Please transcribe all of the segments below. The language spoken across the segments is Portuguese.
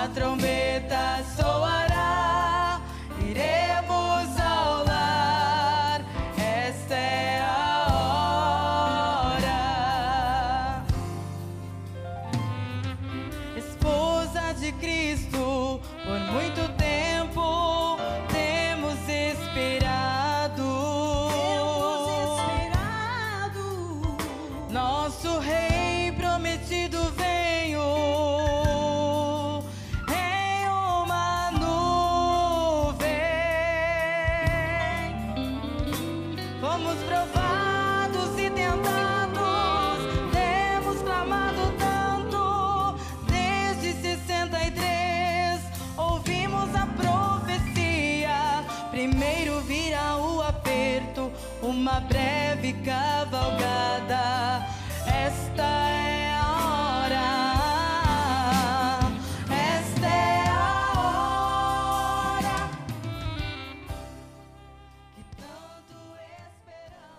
a trombeta soará, iremos ao lar, esta é a hora. Esposa de Cristo, por muito tempo temos esperado. Nosso Rei prometido veio em uma nuvem. Fomos provados e tentados, temos clamado tanto. Desde 63 ouvimos a profecia. Primeiro virá o aperto, uma breve cavalgada. Esta é a hora, esta é a hora que tanto esperamos.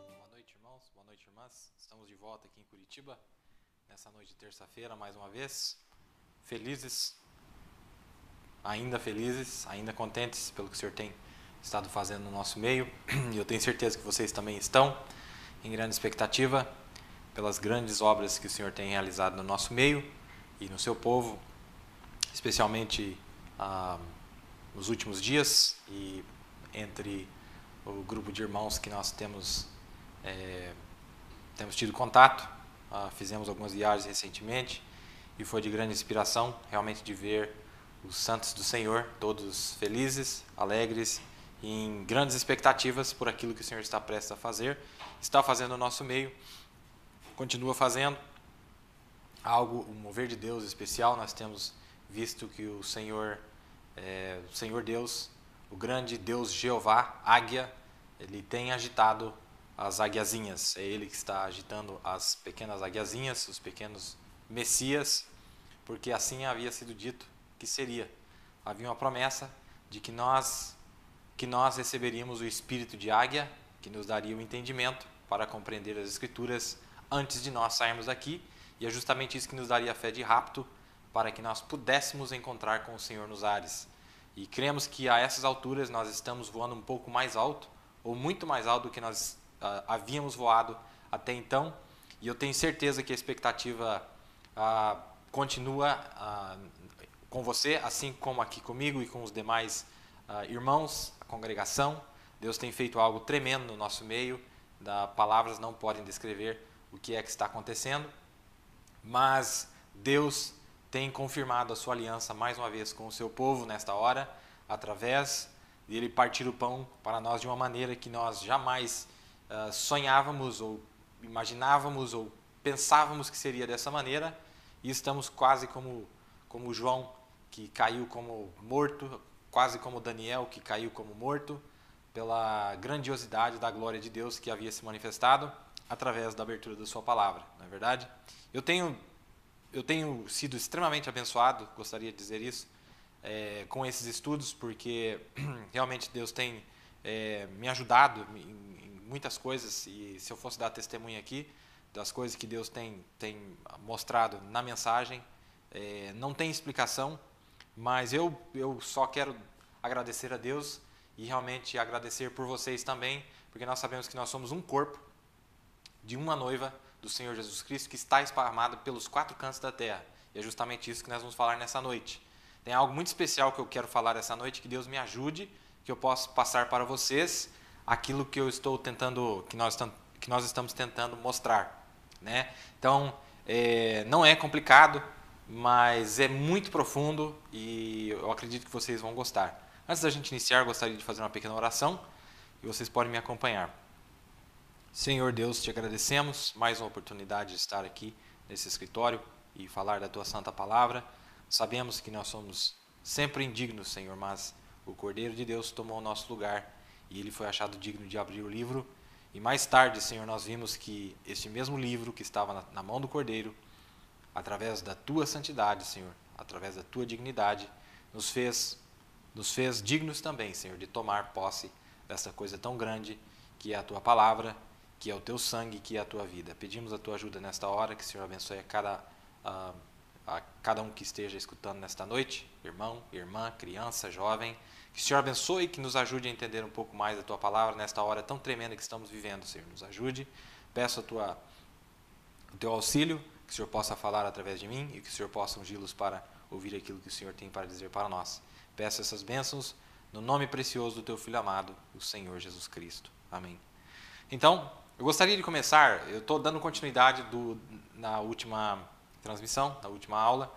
Boa noite, irmãos, boa noite, irmãs. Estamos de volta aqui em Curitiba, nessa noite de terça-feira, mais uma vez. Felizes, ainda contentes pelo que o Senhor tem estado fazendo no nosso meio. E eu tenho certeza que vocês também estão em grande expectativa pelas grandes obras que o Senhor tem realizado no nosso meio e no seu povo, especialmente nos últimos dias e entre o grupo de irmãos que nós temos tido contato. Fizemos algumas viagens recentemente e foi de grande inspiração realmente de ver os santos do Senhor, todos felizes, alegres e em grandes expectativas por aquilo que o Senhor está prestes a fazer, está fazendo no nosso meio, continua fazendo algo, um mover de Deus especial. Nós temos visto que o Senhor Deus, o grande Deus Jeová, águia, ele tem agitado as águiazinhas. É ele que está agitando as pequenas águiazinhas, os pequenos messias, porque assim havia sido dito que seria. Havia uma promessa de que nós receberíamos o espírito de águia, que nos daria o entendimento para compreender as Escrituras antes de nós sairmos daqui, e é justamente isso que nos daria a fé de rapto, para que nós pudéssemos encontrar com o Senhor nos ares. E cremos que a essas alturas nós estamos voando um pouco mais alto, ou muito mais alto do que nós havíamos voado até então, e eu tenho certeza que a expectativa continua com você, assim como aqui comigo e com os demais irmãos, a congregação. Deus tem feito algo tremendo no nosso meio, palavras não podem descrever o que é que está acontecendo, mas Deus tem confirmado a sua aliança mais uma vez com o seu povo nesta hora, através de Ele partir o pão para nós de uma maneira que nós jamais sonhávamos ou imaginávamos ou pensávamos que seria dessa maneira, e estamos quase como João, que caiu como morto, quase como Daniel, que caiu como morto, pela grandiosidade da glória de Deus que havia se manifestado através da abertura da sua palavra, não é verdade? Eu tenho sido extremamente abençoado, gostaria de dizer isso, com esses estudos, porque realmente Deus tem me ajudado em muitas coisas, e se eu fosse dar testemunho aqui das coisas que Deus tem mostrado na mensagem, não tem explicação, mas eu só quero agradecer a Deus e realmente agradecer por vocês também, porque nós sabemos que nós somos um corpo de uma noiva do Senhor Jesus Cristo que está esparramado pelos 4 cantos da terra. E é justamente isso que nós vamos falar nessa noite. Tem algo muito especial que eu quero falar essa noite, que Deus me ajude, que eu possa passar para vocês aquilo que eu estou tentando, que nós estamos tentando mostrar, né? Então, não é complicado, mas é muito profundo e eu acredito que vocês vão gostar. Antes da gente iniciar, eu gostaria de fazer uma pequena oração e vocês podem me acompanhar. Senhor Deus, te agradecemos mais uma oportunidade de estar aqui nesse escritório e falar da tua santa palavra. Sabemos que nós somos sempre indignos, Senhor, mas o Cordeiro de Deus tomou o nosso lugar e ele foi achado digno de abrir o livro. E mais tarde, Senhor, nós vimos que este mesmo livro que estava na mão do Cordeiro, através da tua santidade, Senhor, através da tua dignidade, nos fez dignos também, Senhor, de tomar posse dessa coisa tão grande que é a tua palavra, que é o teu sangue, que é a tua vida. Pedimos a tua ajuda nesta hora, que o Senhor abençoe a cada cada um que esteja escutando nesta noite, irmão, irmã, criança, jovem. Que o Senhor abençoe e que nos ajude a entender um pouco mais a Tua palavra nesta hora tão tremenda que estamos vivendo, Senhor. Nos ajude. Peço o Teu auxílio, que o Senhor possa falar através de mim e que o Senhor possa ungí-los para ouvir aquilo que o Senhor tem para dizer para nós. Peço essas bênçãos no nome precioso do Teu Filho amado, o Senhor Jesus Cristo. Amém. Então, eu gostaria de começar, eu estou dando continuidade na última transmissão, na última aula.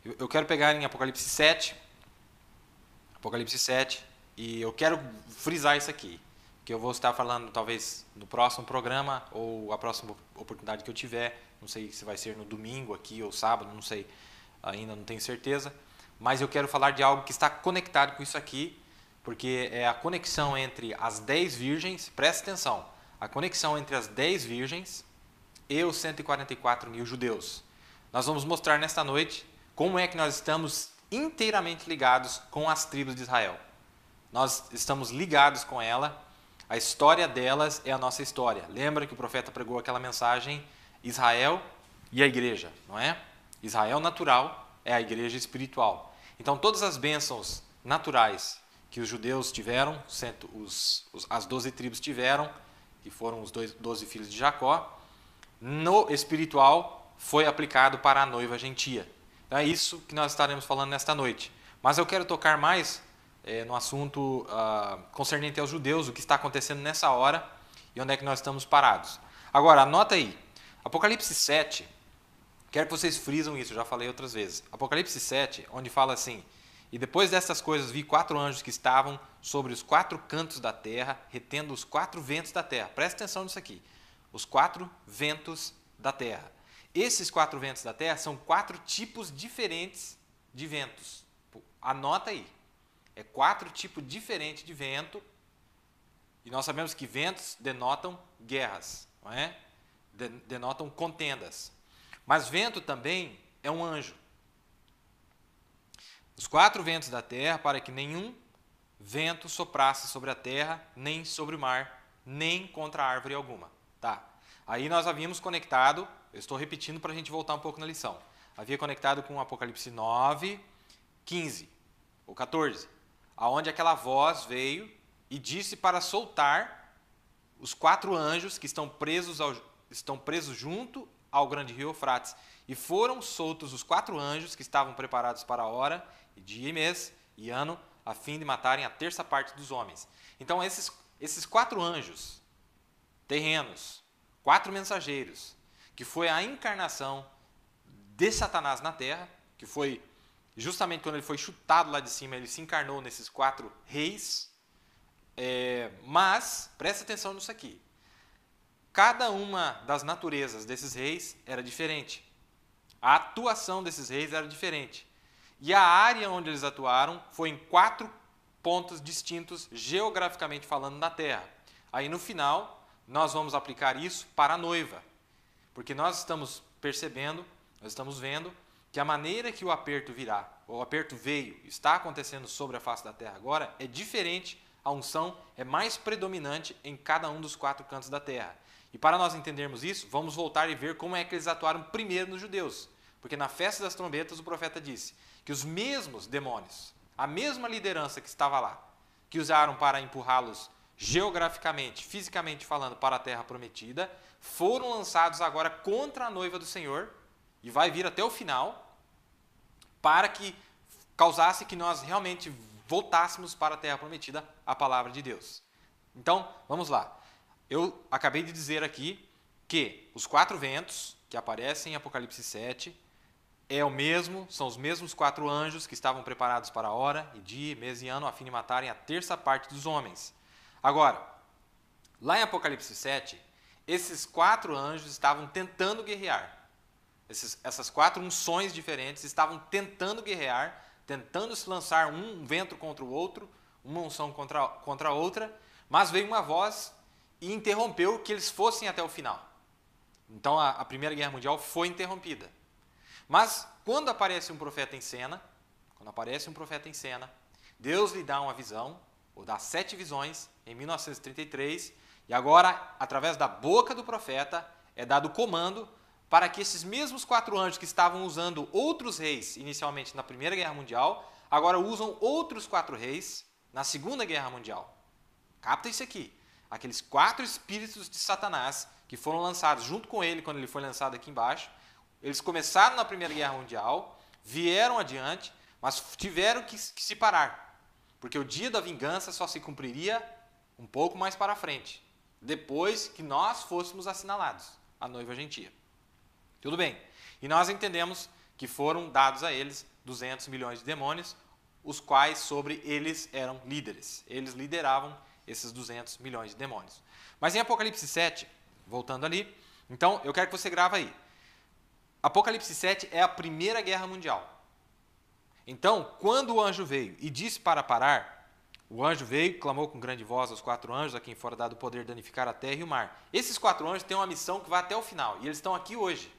Eu quero pegar em Apocalipse 7, e eu quero frisar isso aqui, que eu vou estar falando talvez no próximo programa ou a próxima oportunidade que eu tiver, não sei se vai ser no domingo aqui ou sábado, não sei, ainda não tenho certeza, mas eu quero falar de algo que está conectado com isso aqui, porque é a conexão entre as 10 virgens, presta atenção, a conexão entre as 10 virgens e os 144 mil judeus. Nós vamos mostrar nesta noite como é que nós estamos inteiramente ligados com as tribos de Israel. Nós estamos ligados com ela, a história delas é a nossa história. Lembra que o profeta pregou aquela mensagem, Israel e a igreja, não é? Israel natural é a igreja espiritual. Então todas as bênçãos naturais que os judeus tiveram, as 12 tribos tiveram, que foram os 12 filhos de Jacó, no espiritual foi aplicado para a noiva gentia. Então é isso que nós estaremos falando nesta noite. Mas eu quero tocar mais no assunto concernente aos judeus, o que está acontecendo nessa hora e onde é que nós estamos parados. Agora, anota aí, Apocalipse 7, quero que vocês frisam isso, já falei outras vezes. Apocalipse 7, onde fala assim, e depois destas coisas vi 4 anjos que estavam sobre os 4 cantos da terra, retendo os 4 ventos da terra. Presta atenção nisso aqui, os 4 ventos da terra. Esses 4 ventos da terra são 4 tipos diferentes de ventos. Anota aí. É 4 tipos diferentes de vento. E nós sabemos que ventos denotam guerras, não é? Denotam contendas. Mas vento também é um anjo. Os 4 ventos da terra, para que nenhum vento soprasse sobre a terra, nem sobre o mar, nem contra árvore alguma. Tá? Aí nós havíamos conectado, eu estou repetindo para a gente voltar um pouco na lição. Havia conectado com Apocalipse 9, 15 ou 14, aonde aquela voz veio e disse para soltar os 4 anjos que estão presos junto ao grande rio Eufrates. E foram soltos os 4 anjos que estavam preparados para a hora, e dia e mês, e ano, a fim de matarem a terça parte dos homens. Então esses 4 anjos terrenos, 4 mensageiros, que foi a encarnação de Satanás na terra, que foi justamente quando ele foi chutado lá de cima, ele se encarnou nesses 4 reis. Mas, presta atenção nisso aqui, cada uma das naturezas desses reis era diferente. A atuação desses reis era diferente. E a área onde eles atuaram foi em 4 pontos distintos, geograficamente falando, na terra. Aí no final, nós vamos aplicar isso para a noiva. Porque nós estamos percebendo, nós estamos vendo que a maneira que o aperto virá, o aperto veio, está acontecendo sobre a face da terra agora, é diferente, a unção é mais predominante em cada um dos 4 cantos da terra. E para nós entendermos isso, vamos voltar e ver como é que eles atuaram primeiro nos judeus. Porque na festa das trombetas o profeta disse que os mesmos demônios, a mesma liderança que estava lá, que usaram para empurrá-los geograficamente, fisicamente falando, para a terra prometida, foram lançados agora contra a noiva do Senhor, e vai vir até o final, para que causasse que nós realmente voltássemos para a terra prometida, a palavra de Deus. Então, vamos lá. Eu acabei de dizer aqui que os 4 ventos que aparecem em Apocalipse 7 são os mesmos 4 anjos que estavam preparados para a hora, e dia, mês e ano, a fim de matarem a terça parte dos homens. Agora, lá em Apocalipse 7, esses 4 anjos estavam tentando guerrear. Essas 4 unções diferentes estavam tentando guerrear, tentando se lançar um vento contra o outro, uma unção contra a outra, mas veio uma voz e interrompeu que eles fossem até o final. Então a Primeira Guerra Mundial foi interrompida. Mas quando aparece um profeta em cena, Deus lhe dá uma visão, ou dá 7 visões, em 1933, e agora, através da boca do profeta, é dado o comando para que esses mesmos 4 anjos que estavam usando outros reis inicialmente na Primeira Guerra Mundial, agora usam outros 4 reis na Segunda Guerra Mundial. Capta isso aqui. Aqueles 4 espíritos de Satanás que foram lançados junto com ele quando ele foi lançado aqui embaixo, eles começaram na Primeira Guerra Mundial, vieram adiante, mas tiveram que se parar, porque o dia da vingança só se cumpriria um pouco mais para frente, depois que nós fôssemos assinalados, a noiva gentia. Tudo bem. E nós entendemos que foram dados a eles 200 milhões de demônios, os quais sobre eles eram líderes. Eles lideravam esses 200 milhões de demônios. Mas em Apocalipse 7, voltando ali, então eu quero que você grave aí. Apocalipse 7 é a Primeira Guerra Mundial. Então, quando o anjo veio e disse para parar, o anjo veio, clamou com grande voz aos 4 anjos, a quem fora dado o poder de danificar a terra e o mar. Esses 4 anjos têm uma missão que vai até o final, e eles estão aqui hoje.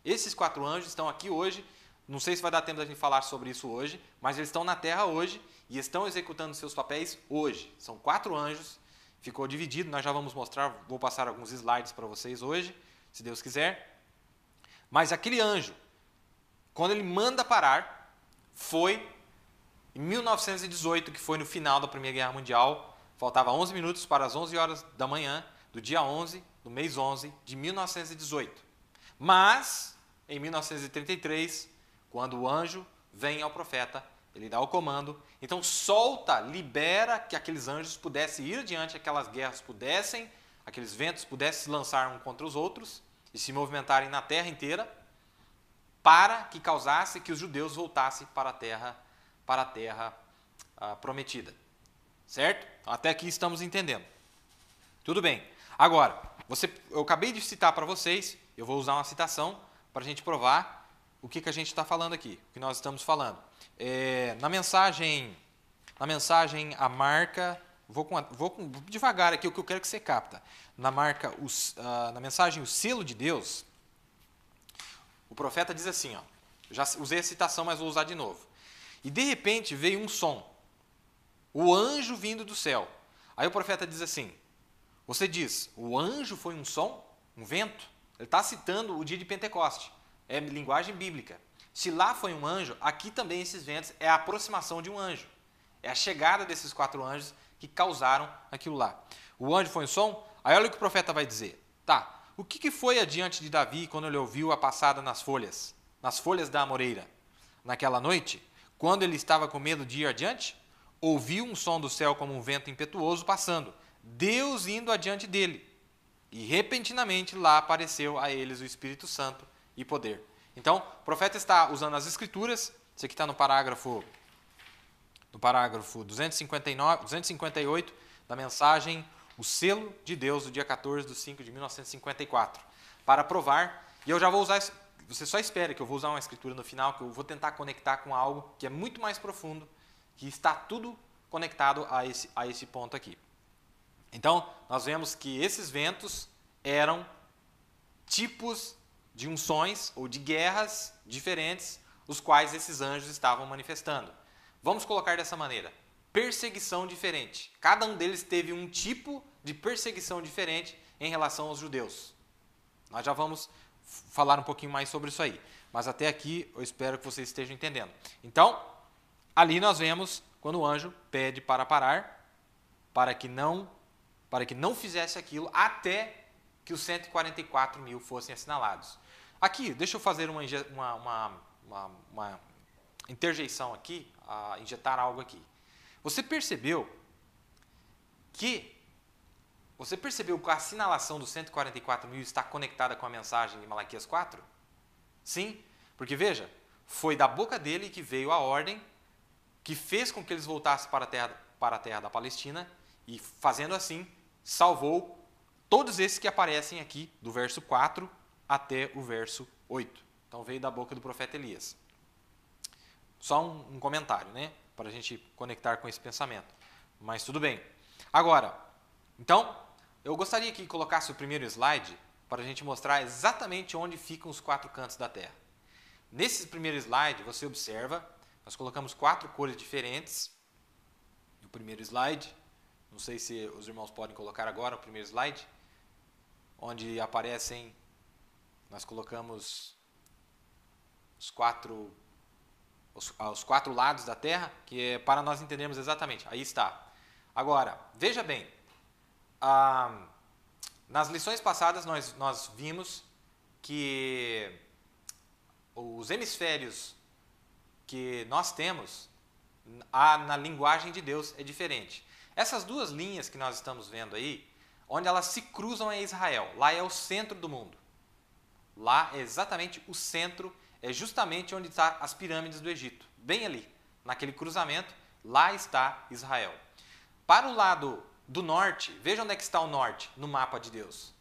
Esses 4 anjos estão aqui hoje, não sei se vai dar tempo da gente falar sobre isso hoje, mas eles estão na terra hoje e estão executando seus papéis hoje. São 4 anjos, ficou dividido, nós já vamos mostrar, vou passar alguns slides para vocês hoje, se Deus quiser. Mas aquele anjo, quando ele manda parar, foi em 1918, que foi no final da Primeira Guerra Mundial, faltava 11 minutos para as 11 horas da manhã, do dia 11, do mês 11 de 1918. Mas, em 1933, quando o anjo vem ao profeta, ele dá o comando, então solta, libera que aqueles anjos pudessem ir adiante, aquelas guerras pudessem, aqueles ventos pudessem se lançar um contra os outros e se movimentarem na terra inteira, para que causasse que os judeus voltassem para a terra prometida. Certo? Até aqui estamos entendendo. Tudo bem. Agora, eu acabei de citar para vocês, eu vou usar uma citação para a gente provar o que a gente está falando aqui, o que nós estamos falando. Na mensagem a marca, vou devagar aqui o que eu quero que você capta. Na mensagem o selo de Deus, o profeta diz assim, ó, já usei a citação, mas vou usar de novo. E de repente veio um som, o anjo vindo do céu. Aí o profeta diz assim, você diz, o anjo foi um som, um vento? Ele está citando o dia de Pentecoste, é linguagem bíblica. Se lá foi um anjo, aqui também esses ventos é a aproximação de um anjo. É a chegada desses 4 anjos que causaram aquilo lá. O anjo foi um som? Aí olha o que o profeta vai dizer. Tá, o que foi adiante de Davi quando ele ouviu a passada nas folhas da amoreira? Naquela noite, quando ele estava com medo de ir adiante, ouviu um som do céu como um vento impetuoso passando, Deus indo adiante dele. E repentinamente lá apareceu a eles o Espírito Santo e poder. Então, o profeta está usando as escrituras, isso aqui está no parágrafo 258 da mensagem O Selo de Deus, do dia 14 de 5 de 1954, para provar, e eu já vou usar, você só espera que eu vou usar uma escritura no final, que eu vou tentar conectar com algo que é muito mais profundo, que está tudo conectado a esse ponto aqui. Então, nós vemos que esses ventos eram tipos de unções ou de guerras diferentes, os quais esses anjos estavam manifestando. Vamos colocar dessa maneira, perseguição diferente. Cada um deles teve um tipo de perseguição diferente em relação aos judeus. Nós já vamos falar um pouquinho mais sobre isso aí, mas até aqui eu espero que vocês estejam entendendo. Então, ali nós vemos quando o anjo pede para parar, para que não fizesse aquilo até que os 144 mil fossem assinalados. Aqui, deixa eu fazer uma interjeição aqui, injetar algo aqui. Você percebeu que a assinalação dos 144 mil está conectada com a mensagem de Malaquias 4? Sim, porque veja, foi da boca dele que veio a ordem que fez com que eles voltassem para a terra da Palestina e, fazendo assim, salvou todos esses que aparecem aqui, do verso 4 até o verso 8. Então veio da boca do profeta Elias. Só um comentário, né? Para a gente conectar com esse pensamento. Mas tudo bem. Agora, então, eu gostaria que colocasse o primeiro slide para a gente mostrar exatamente onde ficam os 4 cantos da terra. Nesse primeiro slide, você observa, nós colocamos 4 cores diferentes. No primeiro slide, não sei se os irmãos podem colocar agora o primeiro slide, onde aparecem nós colocamos os quatro lados da Terra, que é para nós entendermos exatamente. Aí está. Agora, veja bem, nas lições passadas nós vimos que os hemisférios que nós temos na linguagem de Deus é diferente. Essas duas linhas que nós estamos vendo aí, onde elas se cruzam é Israel. Lá é o centro do mundo. Lá é exatamente o centro, é justamente onde estão as pirâmides do Egito. Bem ali, naquele cruzamento, lá está Israel. Para o lado do norte, veja onde é que está o norte no mapa de Deus.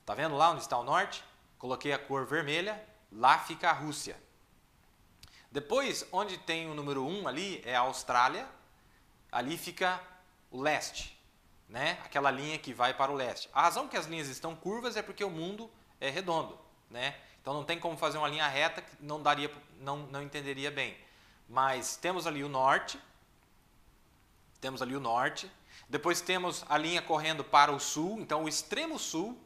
Está vendo lá onde está o norte? Coloquei a cor vermelha, lá fica a Rússia. Depois, onde tem o número 1 ali, é a Austrália, ali fica o leste, né? Aquela linha que vai para o leste. A razão que as linhas estão curvas é porque o mundo é redondo, né? Então não tem como fazer uma linha reta que não entenderia bem. Mas temos ali o norte, depois temos a linha correndo para o sul, então o extremo sul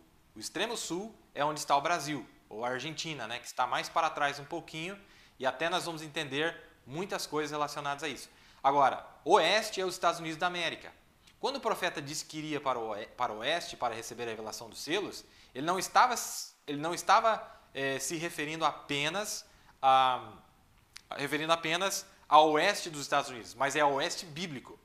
é onde está o Brasil, ou a Argentina, né? Que está mais para trás um pouquinho, e até nós vamos entender muitas coisas relacionadas a isso. Agora, oeste é os Estados Unidos da América. Quando o profeta disse que iria para o oeste para receber a revelação dos selos, ele não estava se referindo apenas ao oeste dos Estados Unidos, mas é ao oeste bíblico.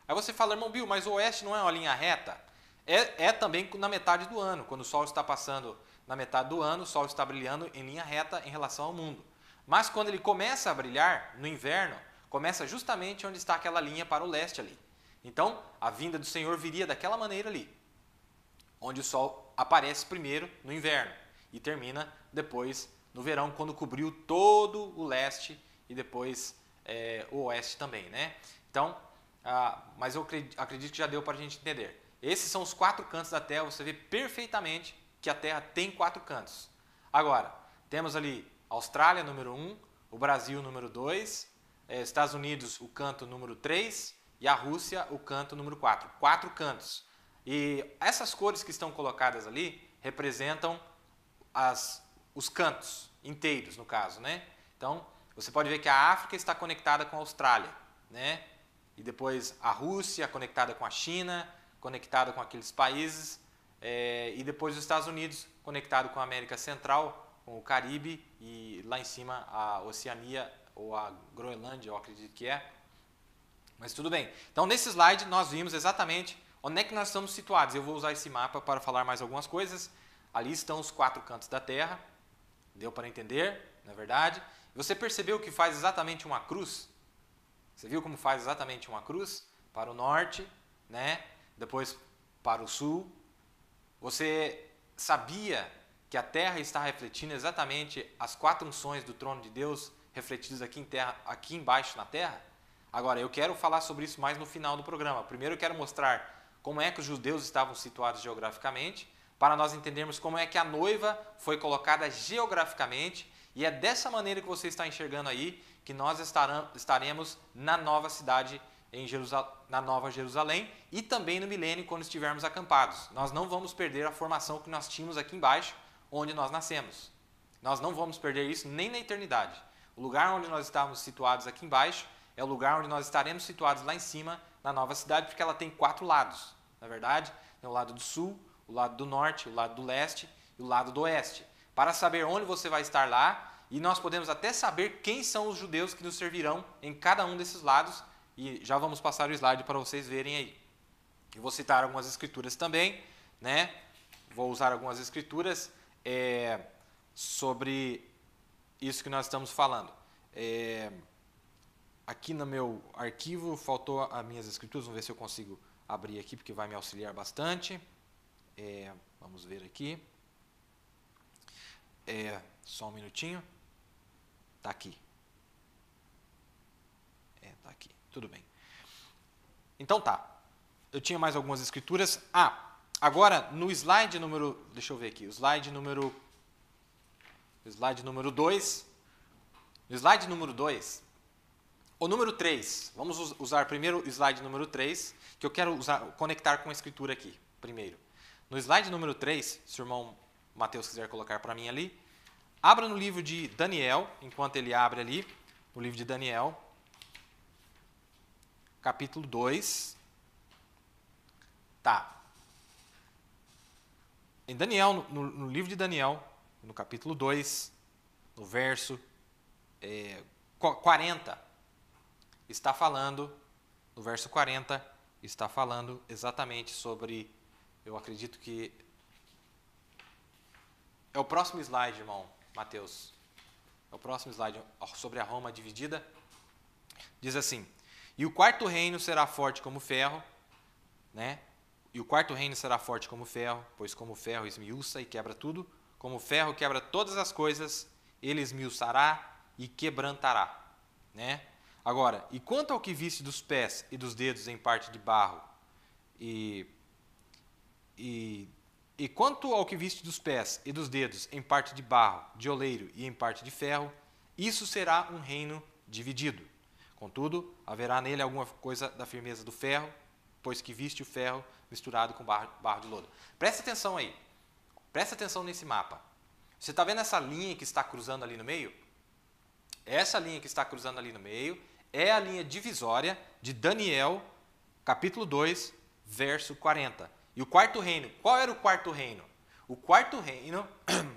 Aí você fala, irmão Bill, mas o oeste não é uma linha reta? É também na metade do ano, quando o sol está passando na metade do ano, o sol está brilhando em linha reta em relação ao mundo. Mas quando ele começa a brilhar, no inverno, começa justamente onde está aquela linha para o leste ali. Então, a vinda do Senhor viria daquela maneira ali, onde o sol aparece primeiro no inverno e termina depois no verão, quando cobriu todo o leste e depois o oeste também, né? Então, mas eu acredito que já deu para a gente entender. Esses são os 4 cantos da Terra, você vê perfeitamente que a Terra tem 4 cantos. Agora, temos ali Austrália, número 1, o Brasil, número 2, Estados Unidos, o canto número 3, e a Rússia, o canto número 4. 4 cantos. E essas cores que estão colocadas ali representam os cantos inteiros, no caso, né? Então, você pode ver que a África está conectada com a Austrália, né? E depois a Rússia conectada com a China, conectada com aqueles países, e depois os Estados Unidos conectado com a América Central, com o Caribe, e lá em cima a Oceania ou a Groenlândia, eu acredito que é. Mas tudo bem. Então, nesse slide, nós vimos exatamente onde é que nós estamos situados. Eu vou usar esse mapa para falar mais algumas coisas. Ali estão os 4 cantos da Terra. Deu para entender, não é verdade? Você percebeu que faz exatamente uma cruz? Você viu como faz exatamente uma cruz? Para o norte, né? Depois para o sul. Você sabia que a Terra está refletindo exatamente as 4 unções do trono de Deus refletidas aqui embaixo na Terra? Agora, eu quero falar sobre isso mais no final do programa. Primeiro eu quero mostrar como é que os judeus estavam situados geograficamente, para nós entendermos como é que a noiva foi colocada geograficamente, e é dessa maneira que você está enxergando aí que nós estaremos na nova cidade, na Nova Jerusalém, e também no milênio, quando estivermos acampados. Nós não vamos perder a formação que nós tínhamos aqui embaixo, onde nós nascemos. Nós não vamos perder isso nem na eternidade. O lugar onde nós estávamos situados aqui embaixo é o lugar onde nós estaremos situados lá em cima, na nova cidade, porque ela tem 4 lados, na verdade. Tem o lado do sul, o lado do norte, o lado do leste e o lado do oeste. Para saber onde você vai estar lá, e nós podemos até saber quem são os judeus que nos servirão em cada um desses lados, e já vamos passar o slide para vocês verem aí. Eu vou citar algumas escrituras também, né? Vou usar algumas escrituras sobre isso que nós estamos falando. Aqui no meu arquivo faltou as minhas escrituras, vamos ver se eu consigo abrir aqui, porque vai me auxiliar bastante. Vamos ver aqui. Só um minutinho. Está aqui. Está aqui. Tudo bem. Então tá. Eu tinha mais algumas escrituras. Agora no slide número... Deixa eu ver aqui. O slide número 2. No slide número 2... O número 3, vamos usar primeiro o slide número 3, que eu quero conectar com a escritura aqui, primeiro. No slide número 3, se o irmão o Mateus quiser colocar para mim ali. Abra no livro de Daniel, enquanto ele abre ali, no livro de Daniel, capítulo 2. Tá. Em Daniel, no livro de Daniel, no capítulo 2, no verso 40, está falando, no verso 40, está falando exatamente sobre, eu acredito que é o próximo slide, irmão Mateus. É o próximo slide sobre a Roma dividida. Diz assim: e o quarto reino será forte como ferro, né? E o quarto reino será forte como ferro, pois como o ferro esmiuça e quebra tudo, como o ferro quebra todas as coisas, ele esmiuçará e quebrantará, né? Agora, e quanto ao que viste dos pés e dos dedos em parte de barro, e quanto ao que viste dos pés e dos dedos em parte de barro, de oleiro e em parte de ferro, isso será um reino dividido. Contudo, haverá nele alguma coisa da firmeza do ferro, pois que viste o ferro misturado com barro de lodo. Presta atenção aí. Presta atenção nesse mapa. Você está vendo essa linha que está cruzando ali no meio? Essa linha que está cruzando ali no meio é a linha divisória de Daniel, capítulo 2, verso 40. E o quarto reino, qual era o quarto reino? O quarto reino,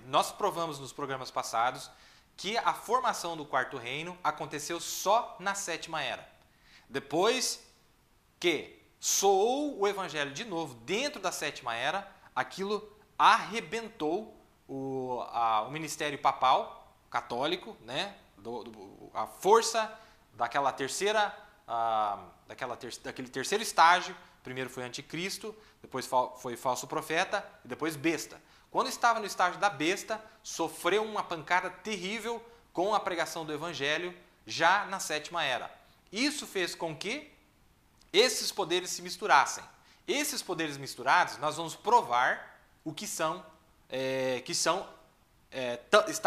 nós provamos nos programas passados que a formação do quarto reino aconteceu só na sétima era. Depois que soou o evangelho de novo dentro da sétima era, aquilo arrebentou o ministério papal católico, né? A força daquele terceiro estágio. Primeiro foi anticristo, depois foi falso profeta e depois besta. Quando estava no estágio da besta, sofreu uma pancada terrível com a pregação do evangelho já na sétima era. Isso fez com que esses poderes se misturassem. Esses poderes misturados, nós vamos provar o que está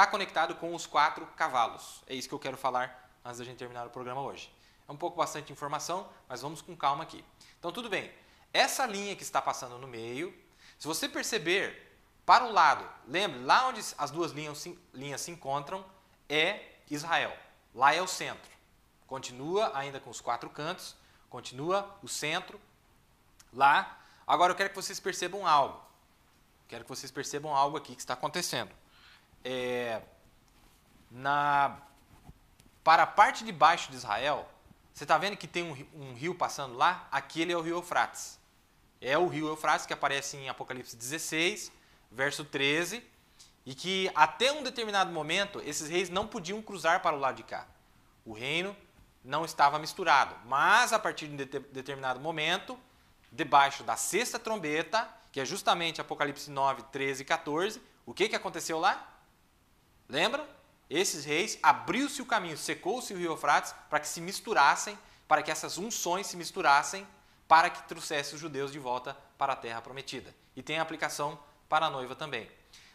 conectado com os 4 cavalos. É isso que eu quero falar antes da gente terminar o programa hoje. É um pouco bastante informação, mas vamos com calma aqui. Então, tudo bem. Essa linha que está passando no meio, se você perceber, para o lado, lembre, lá onde as duas linhas se encontram, é Israel. Lá é o centro. Continua ainda com os 4 cantos, continua o centro lá. Agora, eu quero que vocês percebam algo. Quero que vocês percebam algo aqui que está acontecendo. Para a parte de baixo de Israel, você está vendo que tem um rio passando lá? Aquele é o rio Eufrates. É o rio Eufrates que aparece em Apocalipse 16, verso 13, e que até um determinado momento esses reis não podiam cruzar para o lado de cá. O reino não estava misturado, mas a partir de um determinado momento, debaixo da sexta trombeta, que é justamente Apocalipse 9, 13 e 14, o que aconteceu lá? Lembra? Esses reis, abriu-se o caminho, secou-se o rio Eufrates para que se misturassem, para que essas unções se misturassem, para que trouxesse os judeus de volta para a terra prometida. E tem aplicação para a noiva também.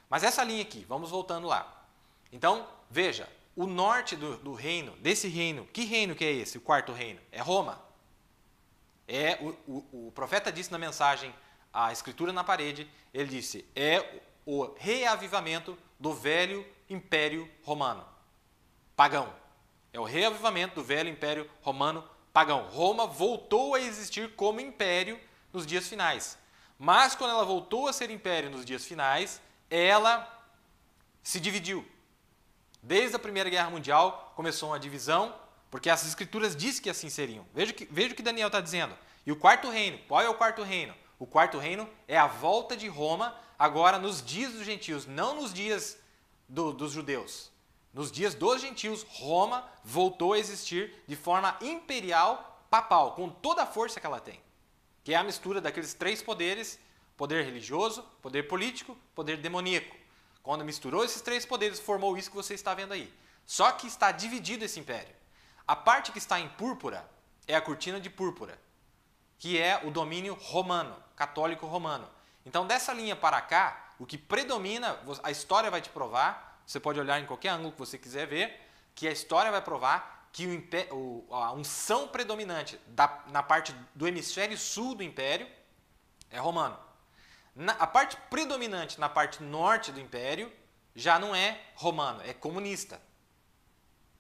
Mas essa linha aqui, vamos voltando lá. Então, veja, o norte do reino, desse reino, que reino que é esse, o quarto reino? É Roma. O profeta disse na mensagem, a escritura na parede, ele disse, é o reavivamento do velho Império Romano, pagão. É o reavivamento do velho Império Romano pagão. Roma voltou a existir como império nos dias finais. Mas quando ela voltou a ser império nos dias finais, ela se dividiu. Desde a Primeira Guerra Mundial começou uma divisão, porque as escrituras dizem que assim seriam. Veja o que Daniel está dizendo. E o quarto reino, qual é o quarto reino? O quarto reino é a volta de Roma agora nos dias dos gentios, não nos dias dos judeus. Nos dias dos gentios, Roma voltou a existir de forma imperial, papal, com toda a força que ela tem. Que é a mistura daqueles 3 poderes, poder religioso, poder político, poder demoníaco. Quando misturou esses 3 poderes, formou isso que você está vendo aí. Só que está dividido esse império. A parte que está em púrpura é a cortina de púrpura, que é o domínio romano, católico romano. Então, dessa linha para cá, o que predomina, a história vai te provar, você pode olhar em qualquer ângulo que você quiser ver, que a história vai provar que a unção predominante na parte do hemisfério sul do império é romano. A parte predominante na parte norte do império já não é romano, é comunista.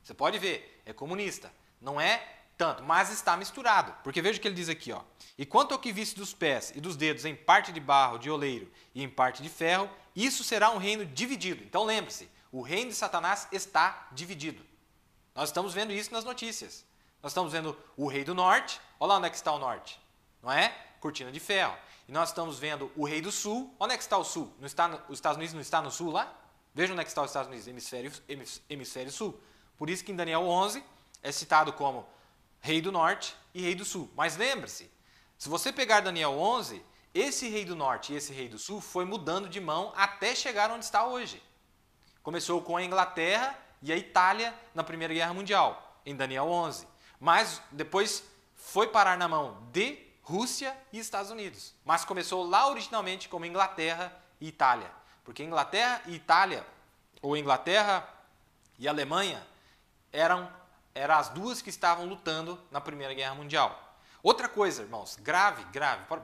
Você pode ver, é comunista. Não é tanto, mas está misturado. Porque veja o que ele diz aqui, ó. E quanto ao que viste dos pés e dos dedos em parte de barro, de oleiro e em parte de ferro, isso será um reino dividido. Então lembre-se, o reino de Satanás está dividido. Nós estamos vendo isso nas notícias. Nós estamos vendo o rei do norte, olha lá onde é que está o norte, não é? Cortina de ferro. E nós estamos vendo o rei do sul, onde é que está o sul? Não está os Estados Unidos não está no sul lá? Veja onde é que está os Estados Unidos, hemisfério sul. Por isso que em Daniel 11 é citado como rei do norte e rei do sul. Mas lembre-se, se você pegar Daniel 11, esse rei do norte e esse rei do sul foi mudando de mão até chegar onde está hoje. Começou com a Inglaterra e a Itália na Primeira Guerra Mundial, em Daniel 11. Mas depois foi parar na mão de Rússia e Estados Unidos. Mas começou lá originalmente como Inglaterra e Itália. Porque Inglaterra e Itália, ou Inglaterra e Alemanha, eram as duas que estavam lutando na Primeira Guerra Mundial. Outra coisa, irmãos, grave,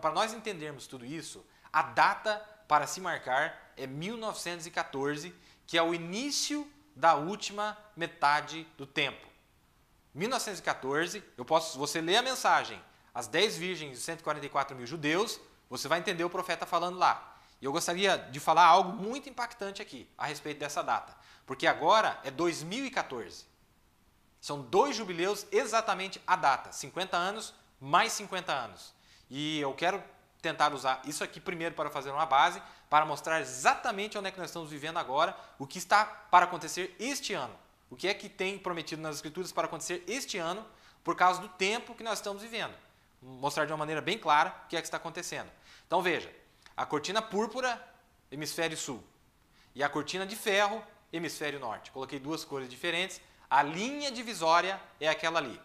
para nós entendermos tudo isso, a data para se marcar é 1914, que é o início da última metade do tempo. 1914, você lê a mensagem, as 10 virgens e 144 mil judeus, você vai entender o profeta falando lá. E eu gostaria de falar algo muito impactante aqui, a respeito dessa data. Porque agora é 2014. São 2 jubileus exatamente a data, 50 anos mais 50 anos. E eu quero tentar usar isso aqui primeiro para fazer uma base, para mostrar exatamente onde é que nós estamos vivendo agora, o que está para acontecer este ano. O que é que tem prometido nas Escrituras para acontecer este ano, por causa do tempo que nós estamos vivendo. Mostrar de uma maneira bem clara o que é que está acontecendo. Então veja, a cortina púrpura, hemisfério sul, e a cortina de ferro, hemisfério norte. Coloquei 2 cores diferentes, a linha divisória é aquela ali.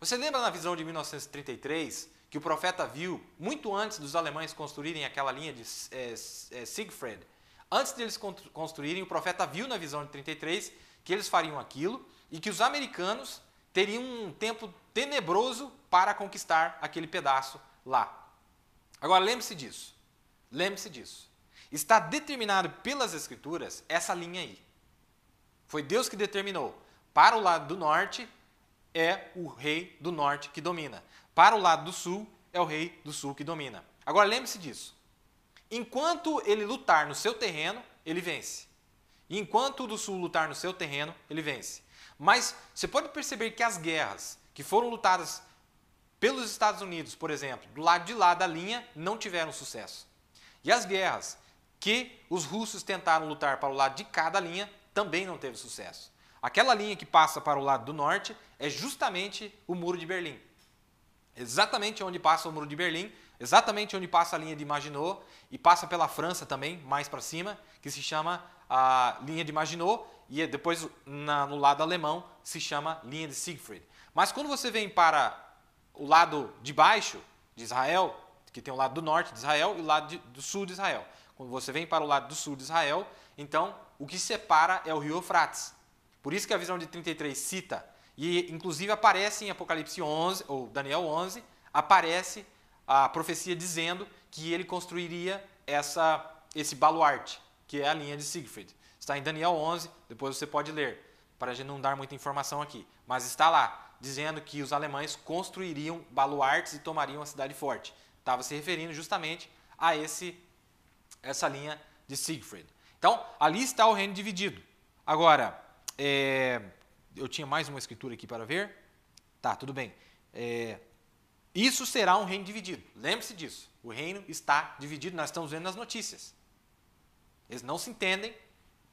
Você lembra na visão de 1933, que o profeta viu, muito antes dos alemães construírem aquela linha de Siegfried, antes deles construírem, o profeta viu na visão de 33 que eles fariam aquilo e que os americanos teriam um tempo tenebroso para conquistar aquele pedaço lá. Agora lembre-se disso. Lembre-se disso. Está determinado pelas Escrituras essa linha aí. Foi Deus que determinou. Para o lado do norte é o rei do norte que domina. Para o lado do sul é o rei do sul que domina. Agora lembre-se disso. Enquanto ele lutar no seu terreno, ele vence. E enquanto o do sul lutar no seu terreno, ele vence. Mas você pode perceber que as guerras que foram lutadas pelos Estados Unidos, por exemplo, do lado de lá da linha, não tiveram sucesso. E as guerras que os russos tentaram lutar para o lado de cada linha, também não teve sucesso. Aquela linha que passa para o lado do norte é justamente o Muro de Berlim. Exatamente onde passa o Muro de Berlim, exatamente onde passa a linha de Maginot e passa pela França também, mais para cima, que se chama a linha de Maginot e depois no lado alemão se chama linha de Siegfried. Mas quando você vem para o lado de baixo de Israel, que tem o lado do norte de Israel e o lado do sul de Israel. Quando você vem para o lado do sul de Israel, então o que separa é o rio Eufrates. Por isso que a visão de 33 cita, e inclusive aparece em Apocalipse 11, ou Daniel 11, aparece a profecia dizendo que ele construiria esse baluarte, que é a linha de Siegfried. Está em Daniel 11, depois você pode ler, para a gente não dar muita informação aqui. Mas está lá, dizendo que os alemães construiriam baluartes e tomariam a cidade forte. Estava se referindo justamente a essa linha de Siegfried. Então, ali está o reino dividido. Agora, eu tinha mais uma escritura aqui para ver. Tá, tudo bem. Isso será um reino dividido. Lembre-se disso. O reino está dividido, nós estamos vendo nas notícias. Eles não se entendem.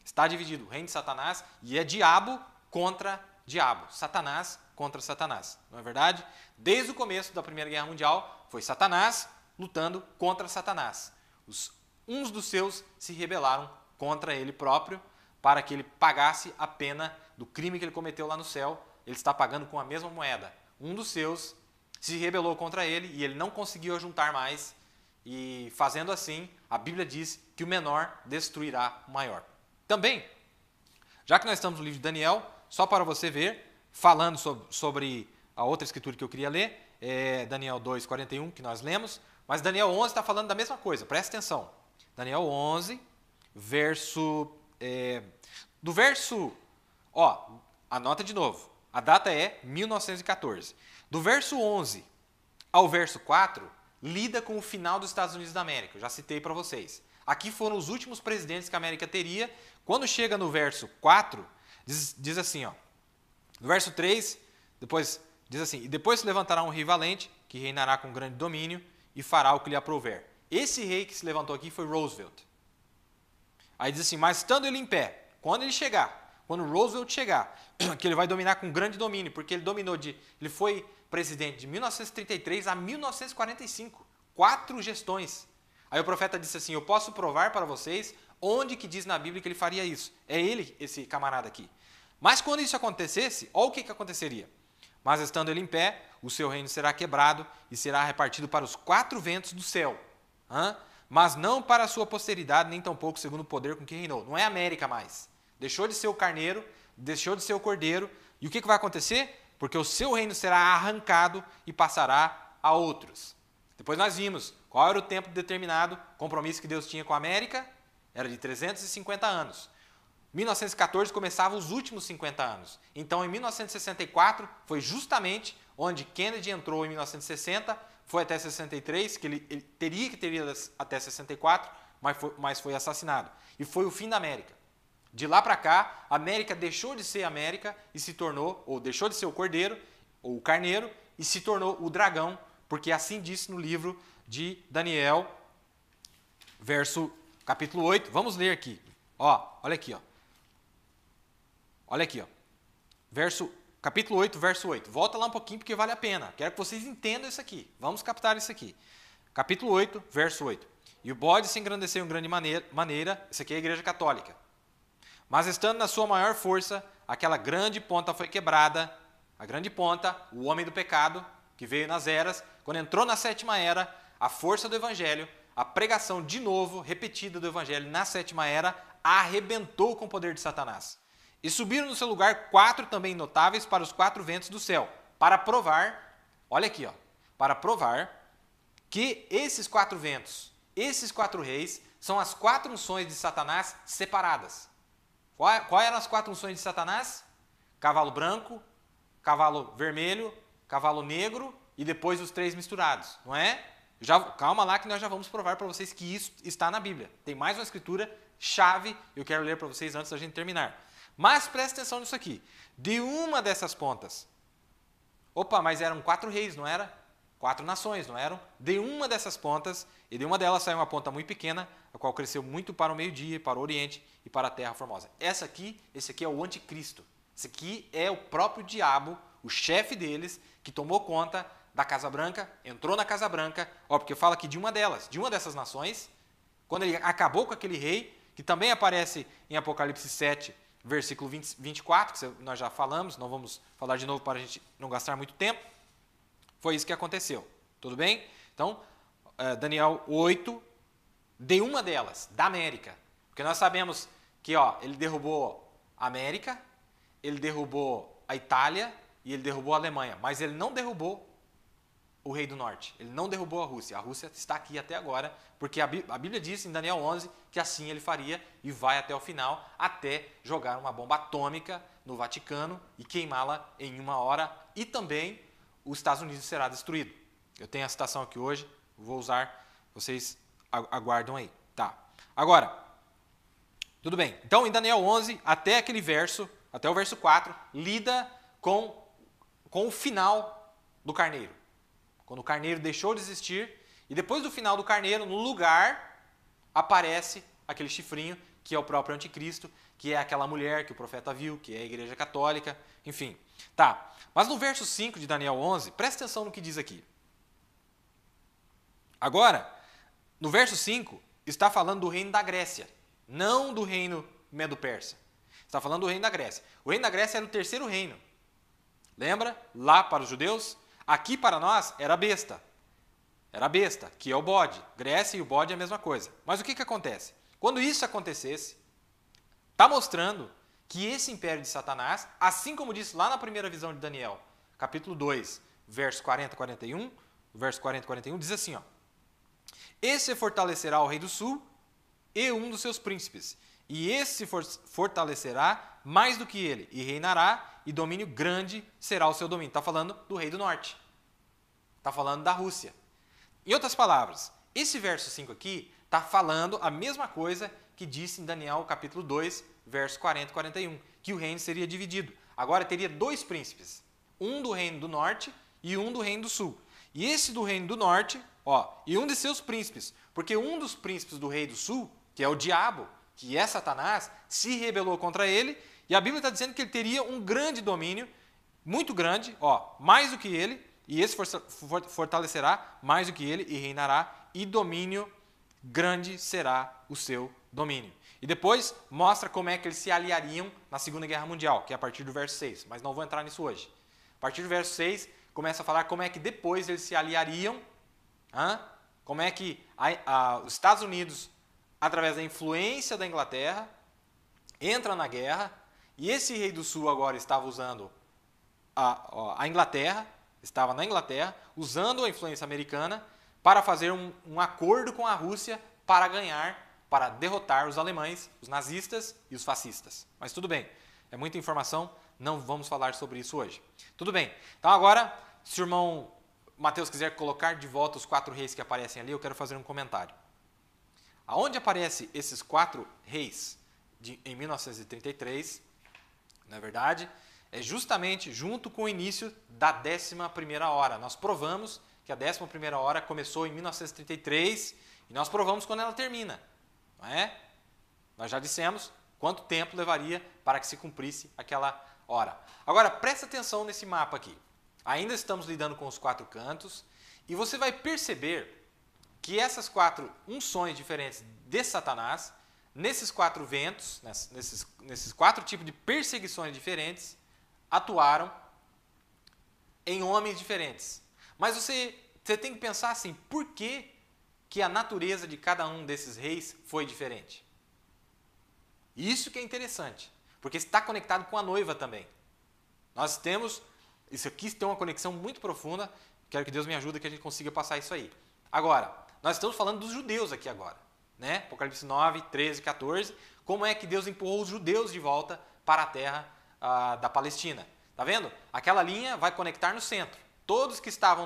Está dividido o reino de Satanás e é diabo contra diabo. Satanás contra Satanás. Não é verdade? Desde o começo da Primeira Guerra Mundial, foi Satanás lutando contra Satanás. Uns dos seus se rebelaram contra ele próprio para que ele pagasse a pena do crime que ele cometeu lá no céu. Ele está pagando com a mesma moeda. Um dos seus se rebelou contra ele e ele não conseguiu juntar mais. E fazendo assim, a Bíblia diz que o menor destruirá o maior. Também, já que nós estamos no livro de Daniel, só para você ver, falando sobre a outra escritura que eu queria ler, é Daniel 2:41, que nós lemos, mas Daniel 11 está falando da mesma coisa, presta atenção. Daniel 11, do verso, ó, anota de novo, a data é 1914. Do verso 11 ao verso 4, lida com o final dos Estados Unidos da América, eu já citei para vocês. Aqui foram os últimos presidentes que a América teria. Quando chega no verso 4, diz assim, ó, no verso 3, depois diz assim, e depois se levantará um rei valente, que reinará com grande domínio e fará o que lhe aprouver. Esse rei que se levantou aqui foi Roosevelt. Aí diz assim, mas estando ele em pé, quando Roosevelt chegar, que ele vai dominar com grande domínio, porque ele foi presidente de 1933 a 1945, 4 gestões. Aí o profeta disse assim, eu posso provar para vocês onde que diz na Bíblia que ele faria isso. É ele, esse camarada aqui. Mas quando isso acontecesse, olha o que aconteceria. Mas estando ele em pé, o seu reino será quebrado e será repartido para os 4 ventos do céu. Mas não para a sua posteridade, nem tampouco segundo o poder com que reinou. Não é América mais. Deixou de ser o carneiro, deixou de ser o cordeiro. E o que vai acontecer? Porque o seu reino será arrancado e passará a outros. Depois nós vimos qual era o tempo determinado, compromisso que Deus tinha com a América, era de 350 anos. 1914 começava os últimos 50 anos. Então, em 1964, foi justamente onde Kennedy entrou em 1960, foi até 63, que ele teria que ter ido até 64, mas foi assassinado. E foi o fim da América. De lá para cá, a América deixou de ser América e se tornou, ou deixou de ser o cordeiro, ou o carneiro, e se tornou o dragão, porque assim disse no livro de Daniel, capítulo 8. Vamos ler aqui. Olha aqui, ó. Olha aqui, ó. Capítulo 8, verso 8. Volta lá um pouquinho porque vale a pena. Quero que vocês entendam isso aqui. Vamos captar isso aqui. Capítulo 8, verso 8. E o bode se engrandeceu em grande maneira. Isso aqui é a Igreja Católica. Mas estando na sua maior força, aquela grande ponta foi quebrada. A grande ponta, o homem do pecado, que veio nas eras. Quando entrou na 7ª era, a força do Evangelho, a pregação de novo, repetida do Evangelho na 7ª era, arrebentou com o poder de Satanás. E subiram no seu lugar 4 também notáveis para os 4 ventos do céu, para provar, olha aqui, ó, para provar que esses 4 ventos, esses 4 reis, são as 4 unções de Satanás separadas. Qual eram as 4 unções de Satanás? Cavalo branco, cavalo vermelho, cavalo negro e depois os 3 misturados, não é? Calma lá que nós já vamos provar para vocês que isso está na Bíblia. Tem mais uma escritura chave, eu quero ler para vocês antes da gente terminar. Mas presta atenção nisso aqui. De uma dessas pontas, mas eram 4 reis, não era? 4 nações, não eram? De uma dessas pontas, e de uma delas saiu uma ponta muito pequena, a qual cresceu muito para o meio-dia, para o oriente e para a terra formosa. Esse aqui é o anticristo. Esse aqui é o próprio diabo, o chefe deles, que tomou conta da Casa Branca, entrou na Casa Branca, porque fala que de uma dessas nações, quando ele acabou com aquele rei, que também aparece em Apocalipse 7, versículo 24, que nós já falamos, não vamos falar de novo para a gente não gastar muito tempo, foi isso que aconteceu. Tudo bem? Então, Daniel 8, de uma delas, da América, porque nós sabemos que ele derrubou a América, ele derrubou a Itália e ele derrubou a Alemanha, mas ele não derrubou o rei do norte, ele não derrubou a Rússia está aqui até agora, porque a Bíblia diz em Daniel 11 que assim ele faria e vai até o final, até jogar uma bomba atômica no Vaticano e queimá-la em 1 hora, e também os Estados Unidos será destruído. Eu tenho a citação aqui hoje, vou usar, vocês aguardam aí. Tá. Agora, tudo bem, então em Daniel 11, até o verso 4, lida com o final do carneiro. Quando o carneiro deixou de existir, e depois do final do carneiro, no lugar, aparece aquele chifrinho, que é o próprio anticristo, que é aquela mulher que o profeta viu, que é a Igreja Católica, enfim. Tá, mas no verso 5 de Daniel 11, presta atenção no que diz aqui. Agora, no verso 5, está falando do reino da Grécia, não do reino Medo-Persa. Está falando do reino da Grécia. O reino da Grécia era o 3º reino. Lembra? Lá para os judeus. Aqui para nós era a besta. Era a besta, que é o bode. Grécia e o bode é a mesma coisa. Mas o que acontece? Quando isso acontecesse, está mostrando que esse império de Satanás, assim como disse lá na primeira visão de Daniel, capítulo 2, verso 40 e 41, verso 40 e 41, diz assim, ó: Esse fortalecerá o rei do sul e um dos seus príncipes. E esse fortalecerá mais do que ele, e reinará, e domínio grande será o seu domínio. Está falando do rei do norte. Está falando da Rússia. Em outras palavras, esse verso 5 aqui está falando a mesma coisa que disse em Daniel capítulo 2, verso 40 e 41, que o reino seria dividido. Agora teria dois príncipes, um do reino do norte e um do reino do sul. E esse do reino do norte, e um de seus príncipes, porque um dos príncipes do rei do sul, que é o diabo, que é Satanás, se rebelou contra ele, e a Bíblia está dizendo que ele teria um grande domínio, muito grande, mais do que ele, e esse fortalecerá mais do que ele, e reinará, e domínio grande será o seu domínio. E depois mostra como é que eles se aliariam na Segunda Guerra Mundial, que é a partir do verso 6, mas não vou entrar nisso hoje. A partir do verso 6, começa a falar como é que depois eles se aliariam, como é que os Estados Unidos, através da influência da Inglaterra, entra na guerra, e esse rei do sul agora estava usando a Inglaterra, estava na Inglaterra, usando a influência americana para fazer um acordo com a Rússia para ganhar, para derrotar os alemães, os nazistas e os fascistas. Mas tudo bem, é muita informação, não vamos falar sobre isso hoje. Tudo bem, então agora, se o irmão Mateus quiser colocar de volta os 4 reis que aparecem ali, eu quero fazer um comentário. Aonde aparecem esses 4 reis em 1933, na verdade, é justamente junto com o início da 11ª hora. Nós provamos que a 11ª hora começou em 1933 e nós provamos quando ela termina. Não é? Nós já dissemos quanto tempo levaria para que se cumprisse aquela hora. Agora, presta atenção nesse mapa aqui. Ainda estamos lidando com os 4 cantos e você vai perceber que essas 4 unções diferentes de Satanás, nesses 4 ventos, nesses 4 tipos de perseguições diferentes, atuaram em homens diferentes. Mas você tem que pensar assim, por que a natureza de cada um desses reis foi diferente? Isso que é interessante, porque está conectado com a noiva também. Nós temos, isso aqui tem uma conexão muito profunda, quero que Deus me ajude que a gente consiga passar isso aí. Agora, nós estamos falando dos judeus aqui agora, né? Apocalipse 9, 13, 14, como é que Deus empurrou os judeus de volta para a terra da Palestina. Tá vendo? Aquela linha vai conectar no centro. Todos que estavam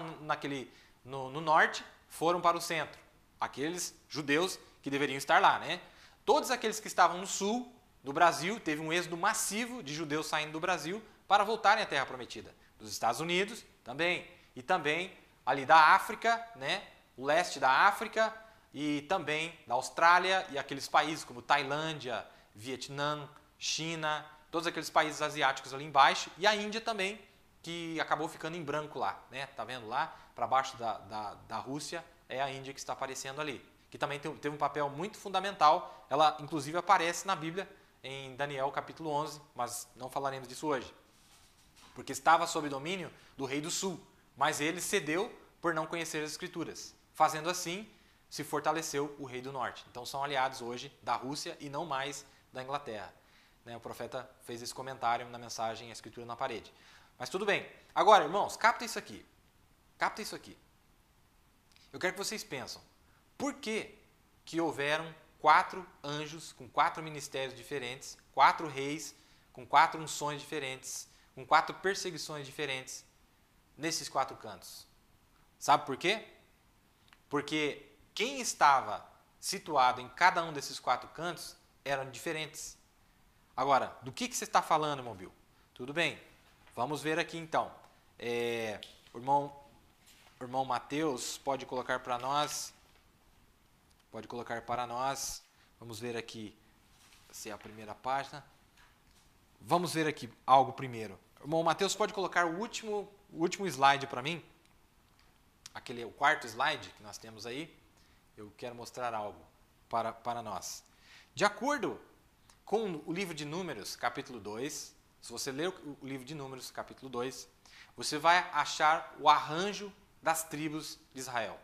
no norte foram para o centro. Aqueles judeus que deveriam estar lá, né? Todos aqueles que estavam no sul do Brasil, teve um êxodo massivo de judeus saindo do Brasil para voltarem à Terra Prometida. Dos Estados Unidos também. E também ali da África, né? O leste da África e também da Austrália e aqueles países como Tailândia, Vietnã, China, todos aqueles países asiáticos ali embaixo, e a Índia também, que acabou ficando em branco lá, né? Tá vendo lá? Para baixo da Rússia é a Índia que está aparecendo ali, que também teve um papel muito fundamental. Ela inclusive aparece na Bíblia em Daniel capítulo 11, mas não falaremos disso hoje, porque estava sob domínio do rei do sul, mas ele cedeu por não conhecer as escrituras. Fazendo assim, se fortaleceu o rei do norte. Então são aliados hoje da Rússia e não mais da Inglaterra. O profeta fez esse comentário na mensagem A Escritura na Parede. Mas tudo bem. Agora, irmãos, capta isso aqui. Capta isso aqui. Eu quero que vocês pensem. Por que houveram 4 anjos com 4 ministérios diferentes, 4 reis com 4 unções diferentes, com 4 perseguições diferentes nesses 4 cantos? Sabe por quê? Porque quem estava situado em cada um desses 4 cantos eram diferentes. Agora, do que você está falando, irmão Bill? Tudo bem, vamos ver aqui então. O irmão Mateus pode colocar para nós. Vamos ver aqui se é a primeira página. Vamos ver aqui algo primeiro. O irmão Mateus pode colocar o último slide para mim? Aquele é o 4º slide que nós temos aí. Eu quero mostrar algo para nós. De acordo com o livro de Números, capítulo 2, se você ler o livro de Números, capítulo 2, você vai achar o arranjo das tribos de Israel.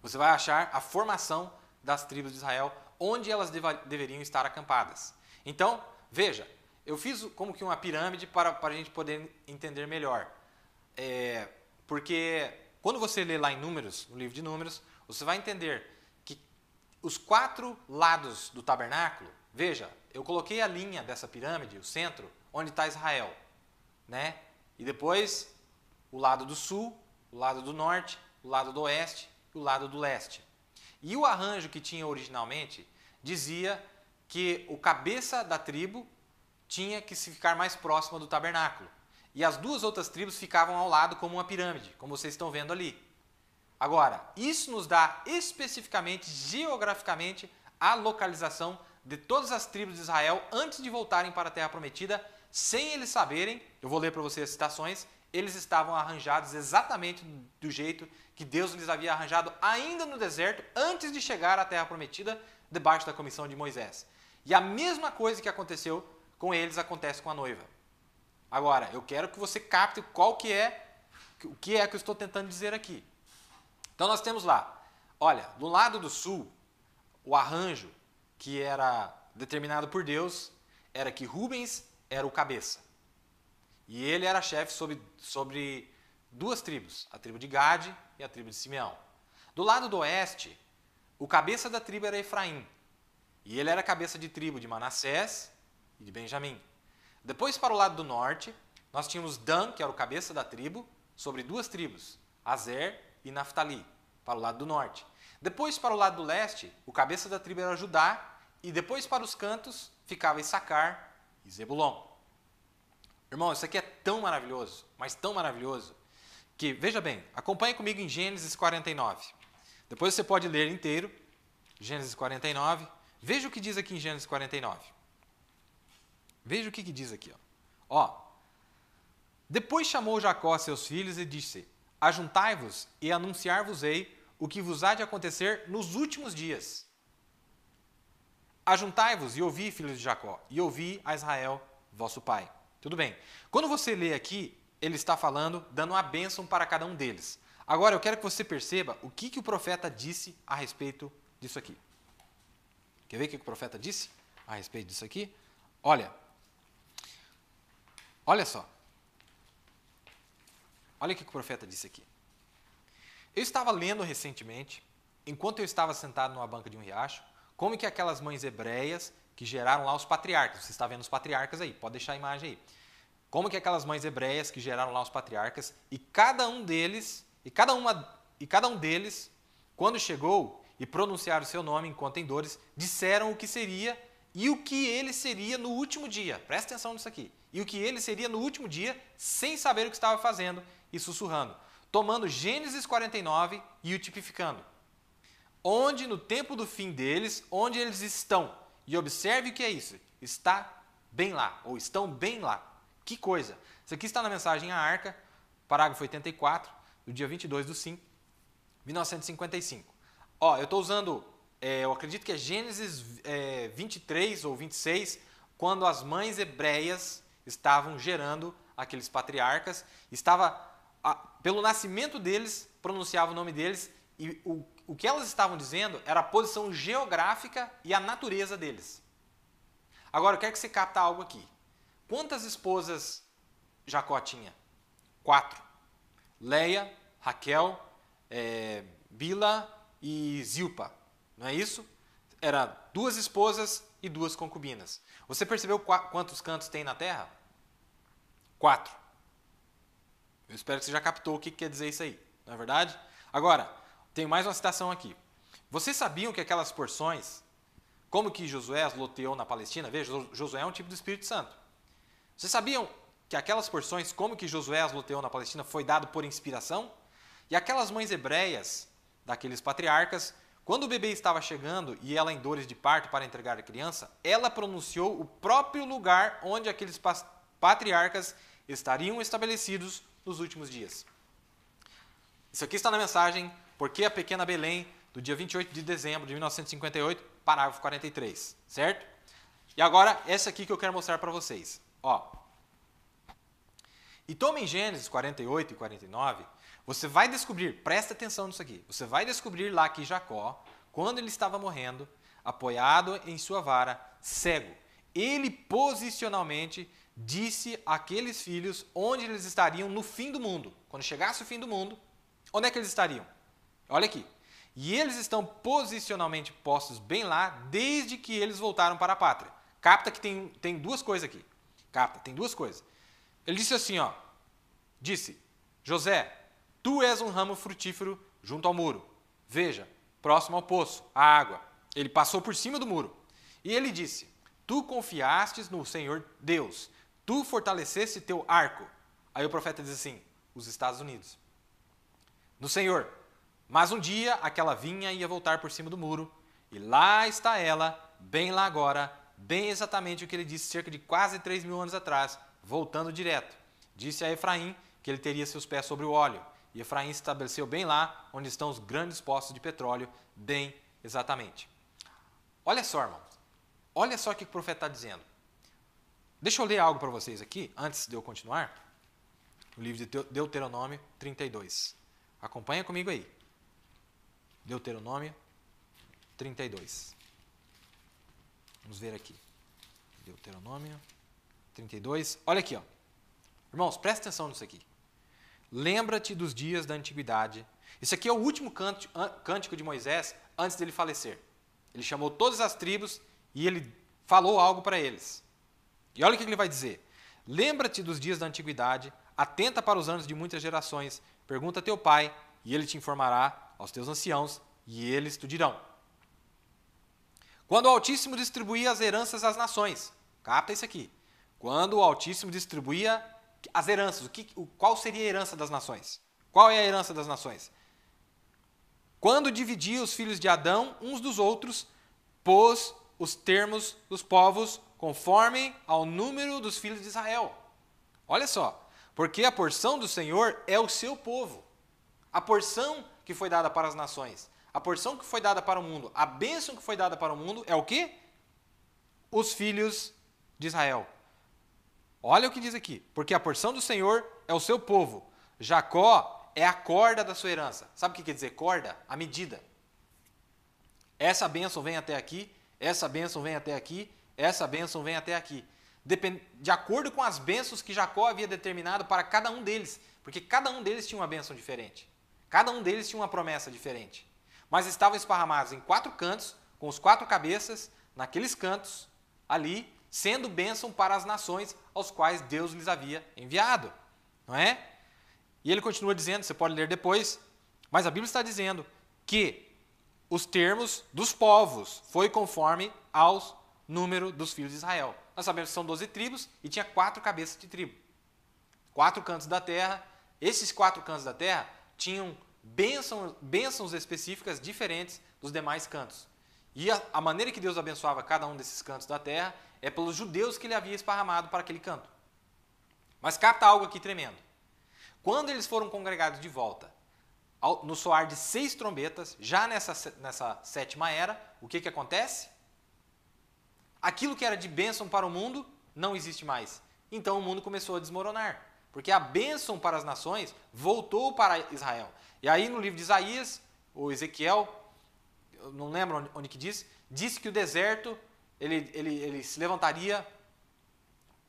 Você vai achar a formação das tribos de Israel, onde elas deveriam estar acampadas. Então, veja, eu fiz como que uma pirâmide para a gente poder entender melhor. Porque quando você lê lá em Números, no livro de Números, você vai entender que os 4 lados do tabernáculo, veja, eu coloquei a linha dessa pirâmide, o centro, onde está Israel, né? E depois o lado do sul, o lado do norte, o lado do oeste e o lado do leste. E o arranjo que tinha originalmente dizia que o cabeça da tribo tinha que se ficar mais próxima do tabernáculo. E as 2 outras tribos ficavam ao lado como uma pirâmide, como vocês estão vendo ali. Agora, isso nos dá especificamente, geograficamente, a localização de todas as tribos de Israel antes de voltarem para a Terra Prometida, sem eles saberem, eu vou ler para vocês as citações, eles estavam arranjados exatamente do jeito que Deus lhes havia arranjado ainda no deserto, antes de chegar à Terra Prometida, debaixo da comissão de Moisés. E a mesma coisa que aconteceu com eles acontece com a noiva. Agora, eu quero que você capte o que é que eu estou tentando dizer aqui. Então nós temos lá, olha, do lado do sul, o arranjo que era determinado por Deus era que Rubens era o cabeça. E ele era chefe sobre 2 tribos, a tribo de Gade e a tribo de Simeão. Do lado do oeste, o cabeça da tribo era Efraim. E ele era cabeça de tribo de Manassés e de Benjamim. Depois, para o lado do norte, nós tínhamos Dan, que era o cabeça da tribo, sobre 2 tribos, Azer e Naftali, para o lado do norte. Depois, para o lado do leste, o cabeça da tribo era Judá, e depois para os cantos ficava Issacar e Zebulon. Irmão, isso aqui é tão maravilhoso, mas tão maravilhoso, que, veja bem, acompanhe comigo em Gênesis 49. Depois você pode ler inteiro, Gênesis 49. Veja o que diz aqui em Gênesis 49. Veja o que diz aqui. Ó, depois chamou Jacó a seus filhos e disse: ajuntai-vos e anunciar-vos-ei o que vos há de acontecer nos últimos dias. Ajuntai-vos e ouvi, filhos de Jacó, e ouvi a Israel, vosso pai. Tudo bem. Quando você lê aqui, ele está falando, dando uma bênção para cada um deles. Agora, eu quero que você perceba o que o profeta disse a respeito disso aqui. Quer ver o que o profeta disse a respeito disso aqui? Olha só. Olha o que o profeta disse aqui. Eu estava lendo recentemente, enquanto eu estava sentado numa banca de um riacho, como que aquelas mães hebreias que geraram lá os patriarcas, você está vendo os patriarcas aí, pode deixar a imagem aí. Como que aquelas mães hebreias que geraram lá os patriarcas, e cada um deles, quando chegou e pronunciaram o seu nome em contendores, disseram o que seria e o que ele seria no último dia. Presta atenção nisso aqui. E o que ele seria no último dia, sem saber o que estava fazendo e sussurrando. Tomando Gênesis 49 e o tipificando. Onde no tempo do fim deles, onde eles estão. E observe o que é isso. Está bem lá, ou estão bem lá. Que coisa. Isso aqui está na mensagem à Arca, parágrafo 84, do dia 22/5, 1955. Ó, eu estou usando, eu acredito que é Gênesis 23 ou 26, quando as mães hebreias estavam gerando aqueles patriarcas, pelo nascimento deles, pronunciava o nome deles, e o que elas estavam dizendo era a posição geográfica e a natureza deles. Agora, eu quero que você capte algo aqui. Quantas esposas Jacó tinha? 4. Leia, Raquel, Bila e Zilpa. Não é isso? Era 2 esposas e 2 concubinas. Você percebeu quantos cantos tem na terra? 4. Eu espero que você já captou o que quer dizer isso aí. Não é verdade? Agora, tem mais uma citação aqui. Vocês sabiam que aquelas porções, como que Josué as loteou na Palestina? Veja, Josué é um tipo do Espírito Santo. Vocês sabiam que aquelas porções, como que Josué as loteou na Palestina, foi dado por inspiração? E aquelas mães hebreias, daqueles patriarcas, quando o bebê estava chegando e ela em dores de parto para entregar a criança, ela pronunciou o próprio lugar onde aqueles patriarcas estariam estabelecidos nos últimos dias. Isso aqui está na mensagem Por que a Pequena Belém, do dia 28 de dezembro de 1958, parágrafo 43, certo? E agora, essa aqui que eu quero mostrar para vocês. Ó. E toma em Gênesis 48 e 49, você vai descobrir, presta atenção nisso aqui, você vai descobrir lá que Jacó, quando ele estava morrendo, apoiado em sua vara, cego, ele posicionalmente disse àqueles filhos onde eles estariam no fim do mundo. Quando chegasse o fim do mundo, onde é que eles estariam? Olha aqui. E eles estão posicionalmente postos bem lá desde que eles voltaram para a pátria. Capta que tem duas coisas aqui. Capta, tem duas coisas. Ele disse assim, ó. Disse, José, tu és um ramo frutífero junto ao muro. Veja, próximo ao poço, a água. Ele passou por cima do muro. E ele disse, tu confiastes no Senhor Deus. Tu fortaleceste teu arco. Aí o profeta diz assim, os Estados Unidos. No Senhor. Mas um dia aquela vinha ia voltar por cima do muro. E lá está ela, bem lá agora, bem exatamente o que ele disse cerca de quase 3.000 anos atrás, voltando direto. Disse a Efraim que ele teria seus pés sobre o óleo. E Efraim se estabeleceu bem lá, onde estão os grandes poços de petróleo, bem exatamente. Olha só, irmãos. Olha só o que o profeta está dizendo. Deixa eu ler algo para vocês aqui, antes de eu continuar. O livro de Deuteronômio 32. Acompanha comigo aí. Deuteronômio 32. Vamos ver aqui. Deuteronômio 32. Olha aqui, ó. Irmãos, presta atenção nisso aqui. Lembra-te dos dias da antiguidade. Isso aqui é o último cântico de Moisés antes dele falecer. Ele chamou todas as tribos e ele falou algo para eles. E olha o que ele vai dizer. Lembra-te dos dias da antiguidade, atenta para os anos de muitas gerações, pergunta a teu pai, e ele te informará, aos teus anciãos, e eles te dirão. Quando o Altíssimo distribuía as heranças às nações, capta isso aqui. Quando o Altíssimo distribuía as heranças, qual seria a herança das nações? Qual é a herança das nações? Quando dividia os filhos de Adão uns dos outros, pôs os termos dos povos conforme ao número dos filhos de Israel. Olha só, porque a porção do Senhor é o seu povo. A porção que foi dada para as nações, a porção que foi dada para o mundo, a bênção que foi dada para o mundo é o quê? Os filhos de Israel. Olha o que diz aqui. Porque a porção do Senhor é o seu povo. Jacó é a corda da sua herança. Sabe o que quer dizer corda? A medida. Essa bênção vem até aqui, essa bênção vem até aqui, essa bênção vem até aqui. De acordo com as bênçãos que Jacó havia determinado para cada um deles. Porque cada um deles tinha uma bênção diferente. Cada um deles tinha uma promessa diferente. Mas estavam esparramados em 4 cantos, com os 4 cabeças, naqueles cantos, ali, sendo bênção para as nações aos quais Deus lhes havia enviado. Não é? E ele continua dizendo, você pode ler depois, mas a Bíblia está dizendo que os termos dos povos foi conforme ao número dos filhos de Israel. Nós sabemos que são 12 tribos e tinha 4 cabeças de tribo. 4 cantos da terra. Esses 4 cantos da terra tinham bênçãos específicas diferentes dos demais cantos. E a maneira que Deus abençoava cada um desses cantos da terra é pelos judeus que ele havia esparramado para aquele canto. Mas capta algo aqui tremendo. Quando eles foram congregados de volta, no soar de 6 trombetas, já nessa 7ª era, o que acontece? Aquilo que era de bênção para o mundo não existe mais. Então o mundo começou a desmoronar. Porque a bênção para as nações voltou para Israel. E aí no livro de Isaías, ou Ezequiel, eu não lembro onde que diz que o deserto ele se levantaria,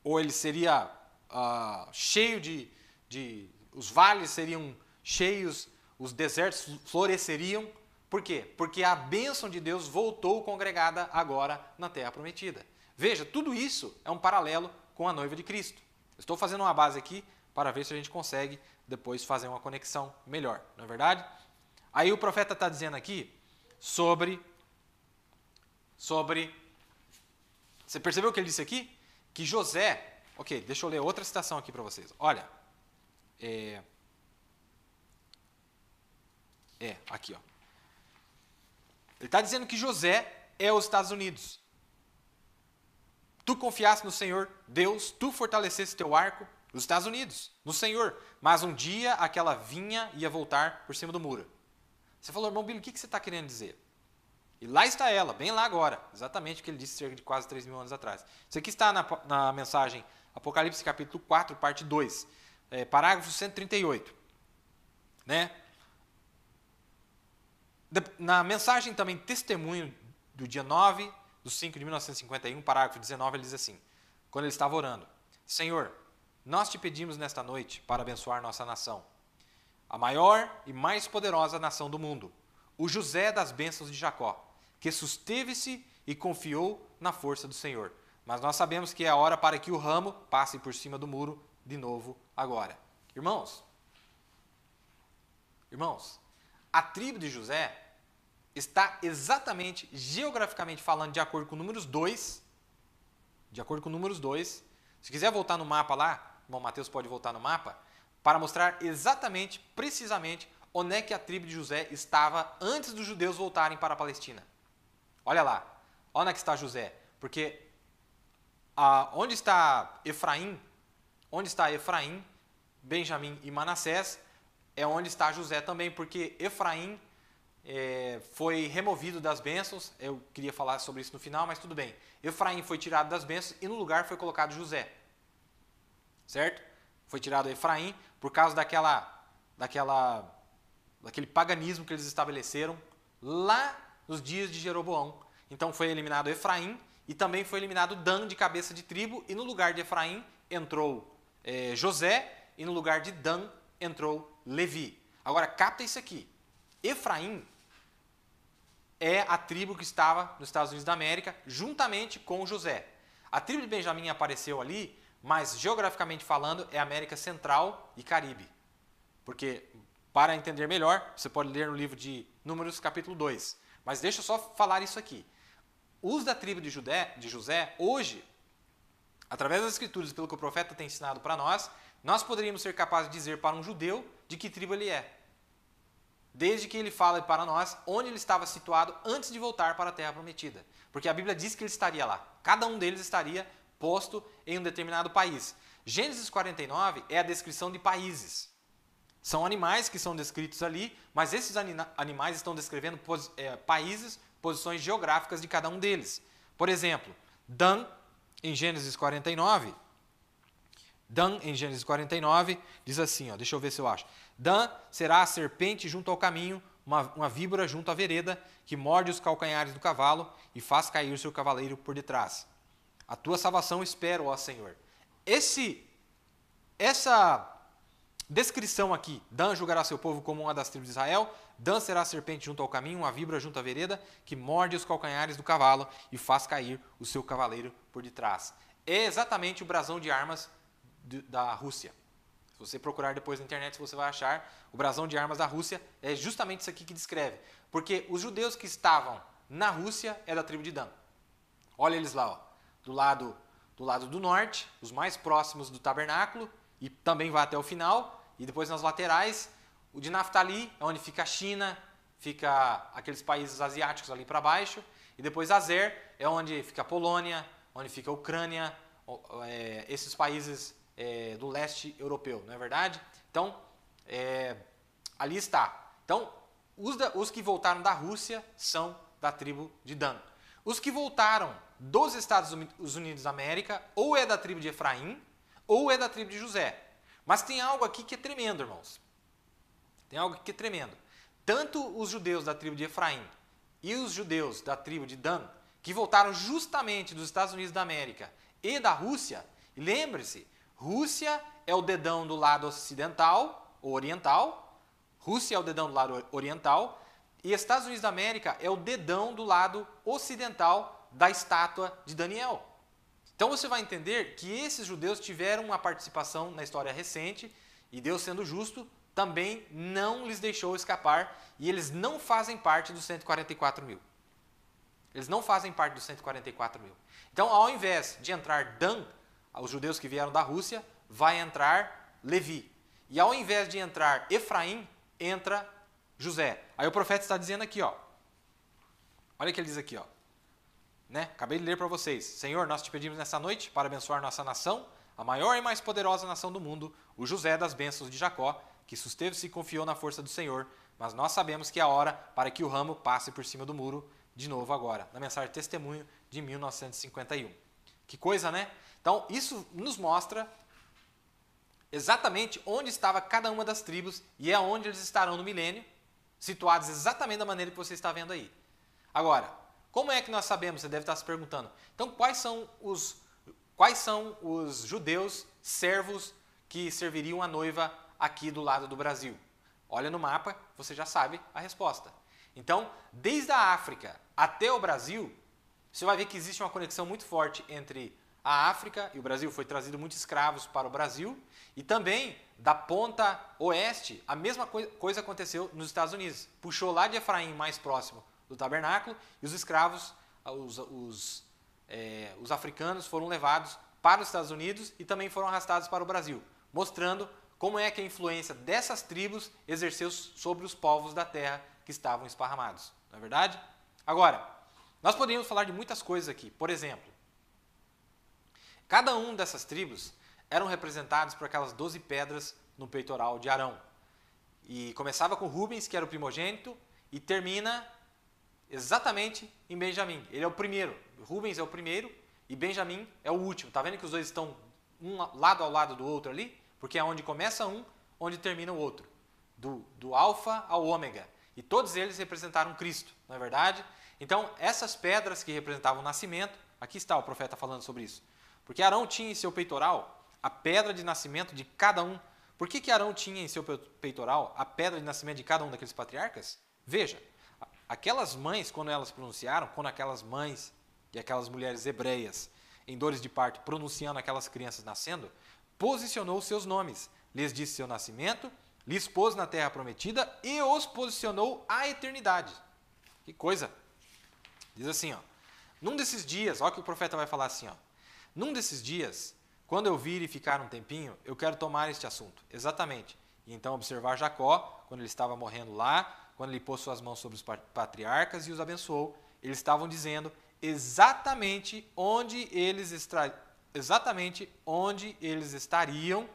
ou ele seria cheio os vales seriam cheios, os desertos floresceriam. Por quê? Porque a bênção de Deus voltou congregada agora na terra prometida. Veja, tudo isso é um paralelo com a noiva de Cristo. Estou fazendo uma base aqui para ver se a gente consegue depois fazer uma conexão melhor, não é verdade? Aí o profeta está dizendo aqui sobre... Você percebeu o que ele disse aqui? Que José... Ok, deixa eu ler outra citação aqui para vocês. Olha, aqui, ó. Ele está dizendo que José é os Estados Unidos. Tu confiaste no Senhor Deus, tu fortaleceste teu arco, os Estados Unidos, no Senhor. Mas um dia aquela vinha ia voltar por cima do muro. Você falou, irmão Bilo, o que você está querendo dizer? E lá está ela, bem lá agora. Exatamente o que ele disse cerca de quase 3.000 anos atrás. Isso aqui está na mensagem Apocalipse capítulo 4, parte 2. Parágrafo 138. Né? Na mensagem também Testemunho do dia 9/5 de 1951, parágrafo 19, ele diz assim, quando ele estava orando, Senhor, nós te pedimos nesta noite para abençoar nossa nação, a maior e mais poderosa nação do mundo, o José das bênçãos de Jacó, que susteve-se e confiou na força do Senhor. Mas nós sabemos que é a hora para que o ramo passe por cima do muro de novo agora. Irmãos, a tribo de José está exatamente, geograficamente falando, de acordo com Números 2. De acordo com Números 2. Se quiser voltar no mapa lá, bom, Mateus pode voltar no mapa, para mostrar exatamente, precisamente, onde é que a tribo de José estava antes dos judeus voltarem para a Palestina. Olha lá, onde é que está José? Porque onde está Efraim, Benjamim e Manassés, é onde está José também, porque Efraim foi removido das bênçãos. Eu queria falar sobre isso no final, mas tudo bem. Efraim foi tirado das bênçãos e no lugar foi colocado José. Certo? Foi tirado Efraim por causa daquele paganismo que eles estabeleceram lá nos dias de Jeroboão. Então foi eliminado Efraim e também foi eliminado Dan de cabeça de tribo, e no lugar de Efraim entrou José, e no lugar de Dan entrou Levi. Agora capta isso aqui. Efraim é a tribo que estava nos Estados Unidos da América, juntamente com José. A tribo de Benjamim apareceu ali, mas geograficamente falando é América Central e Caribe. Porque, para entender melhor, você pode ler no livro de Números capítulo 2. Mas deixa eu só falar isso aqui. Os da tribo de José, hoje, através das escrituras, pelo que o profeta tem ensinado para nós poderíamos ser capazes de dizer para um judeu de que tribo ele é. Desde que ele fale para nós onde ele estava situado antes de voltar para a Terra Prometida. Porque a Bíblia diz que ele estaria lá. Cada um deles estaria posto em um determinado país. Gênesis 49 é a descrição de países. São animais que são descritos ali, mas esses animais estão descrevendo países, posições geográficas de cada um deles. Por exemplo, Dan, em Gênesis 49, diz assim, deixa eu ver se eu acho. Dan será a serpente junto ao caminho, uma víbora junto à vereda, que morde os calcanhares do cavalo e faz cair o seu cavaleiro por detrás. A tua salvação espero, ó Senhor. Essa descrição aqui, Dan julgará seu povo como uma das tribos de Israel, Dan será a serpente junto ao caminho, uma víbora junto à vereda, que morde os calcanhares do cavalo e faz cair o seu cavaleiro por detrás. É exatamente o brasão de armas da Rússia. Se você procurar depois na internet, você vai achar o brasão de armas da Rússia. É justamente isso aqui que descreve. Porque os judeus que estavam na Rússia é da tribo de Dan. Olha eles lá, do lado do norte, os mais próximos do tabernáculo, e também vai até o final. E depois nas laterais, o de Naftali é onde fica a China, fica aqueles países asiáticos ali para baixo. E depois Azer é onde fica a Polônia, onde fica a Ucrânia, esses países do leste europeu, não é verdade? Então, ali está. Então, os que voltaram da Rússia são da tribo de Dan. Os que voltaram dos Estados Unidos da América, ou é da tribo de Efraim, ou é da tribo de José. Mas tem algo aqui que é tremendo, irmãos. Tem algo aqui que é tremendo. Tanto os judeus da tribo de Efraim e os judeus da tribo de Dan, que voltaram justamente dos Estados Unidos da América e da Rússia, e lembre-se, Rússia é o dedão do lado ocidental, ou oriental, Rússia é o dedão do lado oriental, e Estados Unidos da América é o dedão do lado ocidental da estátua de Daniel. Então você vai entender que esses judeus tiveram uma participação na história recente, e Deus, sendo justo, também não lhes deixou escapar, e eles não fazem parte dos 144 mil. Eles não fazem parte dos 144 mil. Então, ao invés de entrar Dan, os judeus que vieram da Rússia, vai entrar Levi. E ao invés de entrar Efraim, entra José. Aí o profeta está dizendo aqui, olha o que ele diz aqui, Acabei de ler para vocês. Senhor, nós te pedimos nessa noite para abençoar nossa nação, a maior e mais poderosa nação do mundo, o José das bênçãos de Jacó, que susteve-se e confiou na força do Senhor, mas nós sabemos que é a hora para que o ramo passe por cima do muro de novo agora. Na mensagem Testemunho de 1951. Que coisa, né? Então, isso nos mostra exatamente onde estava cada uma das tribos e é onde eles estarão no milênio, situados exatamente da maneira que você está vendo aí. Agora, como é que nós sabemos? Você deve estar se perguntando. Então, quais são os judeus servos que serviriam a noiva aqui do lado do Brasil? Olha no mapa, você já sabe a resposta. Então, desde a África até o Brasil, você vai ver que existe uma conexão muito forte entre a África e o Brasil. Foi trazido muitos escravos para o Brasil e também da ponta oeste, a mesma coisa aconteceu nos Estados Unidos. Puxou lá de Efraim, mais próximo do tabernáculo, e os escravos, os africanos foram levados para os Estados Unidos e também foram arrastados para o Brasil, mostrando como é que a influência dessas tribos exerceu sobre os povos da terra que estavam esparramados. Não é verdade? Agora, nós poderíamos falar de muitas coisas aqui. Por exemplo, cada uma dessas tribos eram representados por aquelas 12 pedras no peitoral de Arão. E começava com Rubens, que era o primogênito, e termina exatamente em Benjamim. Ele é o primeiro. Rubens é o primeiro e Benjamim é o último. Está vendo que os dois estão um lado ao lado do outro ali? Porque é onde começa um, onde termina o outro. Do alfa ao ômega. E todos eles representaram Cristo, não é verdade? Então, essas pedras que representavam o nascimento, aqui está o profeta falando sobre isso. Porque Arão tinha em seu peitoral a pedra de nascimento de cada um. Por que Arão tinha em seu peitoral a pedra de nascimento de cada um daqueles patriarcas? Veja, aquelas mães, quando elas pronunciaram, quando aquelas mães e aquelas mulheres hebreias em dores de parto pronunciando aquelas crianças nascendo, posicionou os seus nomes, lhes disse seu nascimento, lhes pôs na terra prometida e os posicionou à eternidade. Que coisa! Diz assim, ó, num desses dias, olha o que o profeta vai falar assim, ó, num desses dias, quando eu vir e ficar um tempinho, eu quero tomar este assunto. Exatamente. E então observar Jacó, quando ele estava morrendo lá, quando ele pôs suas mãos sobre os patriarcas e os abençoou, eles estavam dizendo exatamente onde eles estariam,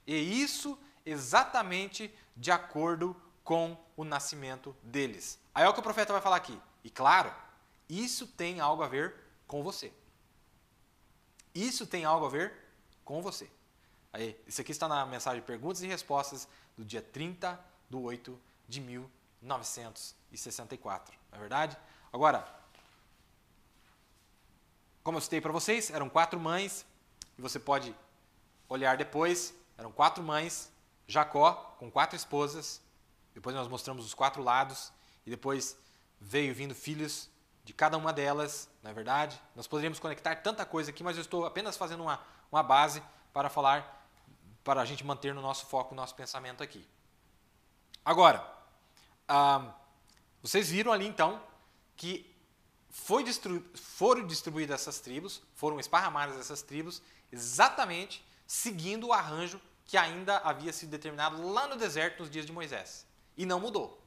e isso exatamente de acordo com o nascimento deles. Aí é o que o profeta vai falar aqui. E claro, isso tem algo a ver com você. Isso tem algo a ver com você. Aí, isso aqui está na mensagem de perguntas e respostas do dia 30 de 8 de 1964. Não é verdade? Agora, como eu citei para vocês, eram 4 mães, e você pode olhar depois, eram 4 mães, Jacó com 4 esposas, depois nós mostramos os 4 lados, e depois veio vindo filhos de cada uma delas, não é verdade? Nós poderíamos conectar tanta coisa aqui, mas eu estou apenas fazendo uma base para falar, para a gente manter no nosso foco, no nosso pensamento aqui. Agora, vocês viram ali então que foram distribuídas essas tribos, foram esparramadas essas tribos, exatamente seguindo o arranjo que ainda havia sido determinado lá no deserto nos dias de Moisés. E não mudou.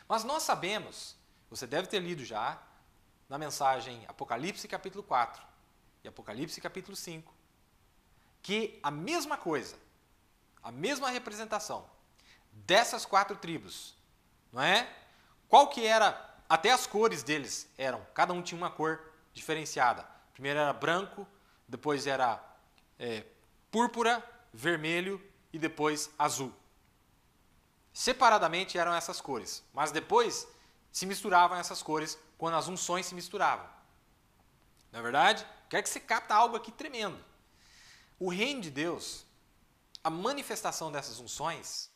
Mas nós sabemos, você deve ter lido já, na mensagem Apocalipse capítulo 4 e Apocalipse capítulo 5, que a mesma coisa, a mesma representação dessas 4 tribos, não é? Qual que era, até as cores deles eram, cada um tinha uma cor diferenciada. Primeiro era branco, depois era púrpura, vermelho e depois azul. Separadamente eram essas cores, mas depois se misturavam essas cores quando as unções se misturavam. Não é verdade? Quero que você capta algo aqui tremendo. O reino de Deus, a manifestação dessas unções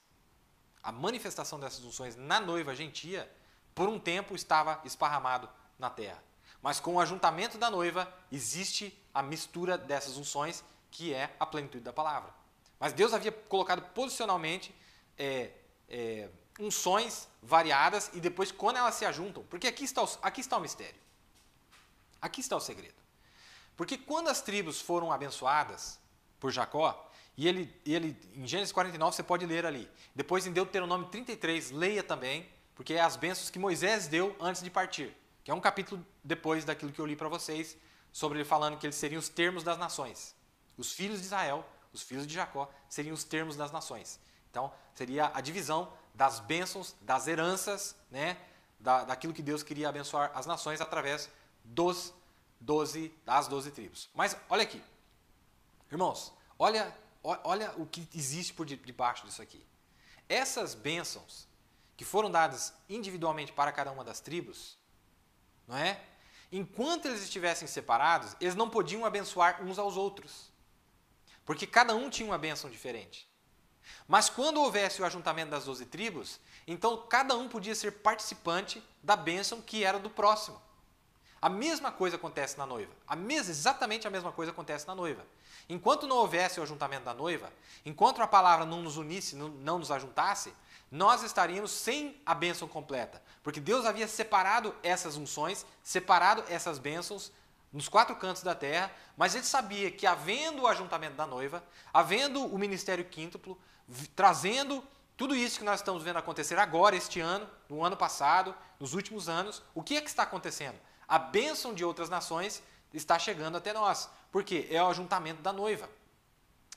na noiva gentia, por um tempo estava esparramado na terra. Mas com o ajuntamento da noiva, existe a mistura dessas unções, que é a plenitude da palavra. Mas Deus havia colocado posicionalmente unções variadas, e depois quando elas se ajuntam, porque aqui está o mistério. Aqui está o segredo. Porque quando as tribos foram abençoadas por Jacó, e ele em Gênesis 49 você pode ler ali. Depois em Deuteronômio 33, leia também, porque é as bênçãos que Moisés deu antes de partir, que é um capítulo depois daquilo que eu li para vocês, sobre ele falando que eles seriam os termos das nações. Os filhos de Israel, os filhos de Jacó, seriam os termos das nações. Então, seria a divisão das bênçãos, das heranças, né, daquilo que Deus queria abençoar as nações através das 12 tribos. Mas olha aqui, irmãos, olha o que existe por debaixo disso aqui. Essas bênçãos que foram dadas individualmente para cada uma das tribos, não é? Enquanto eles estivessem separados, eles não podiam abençoar uns aos outros, porque cada um tinha uma bênção diferente. Mas quando houvesse o ajuntamento das 12 tribos, então cada um podia ser participante da bênção que era do próximo. A mesma coisa acontece na noiva. Exatamente a mesma coisa acontece na noiva. Enquanto não houvesse o ajuntamento da noiva, enquanto a palavra não nos unisse, não nos ajuntasse, nós estaríamos sem a bênção completa. Porque Deus havia separado essas unções, separado essas bênçãos nos 4 cantos da terra, mas ele sabia que havendo o ajuntamento da noiva, havendo o ministério quíntuplo, trazendo tudo isso que nós estamos vendo acontecer agora, este ano, no ano passado, nos últimos anos, o que é que está acontecendo? A bênção de outras nações está chegando até nós. Por quê? É o ajuntamento da noiva.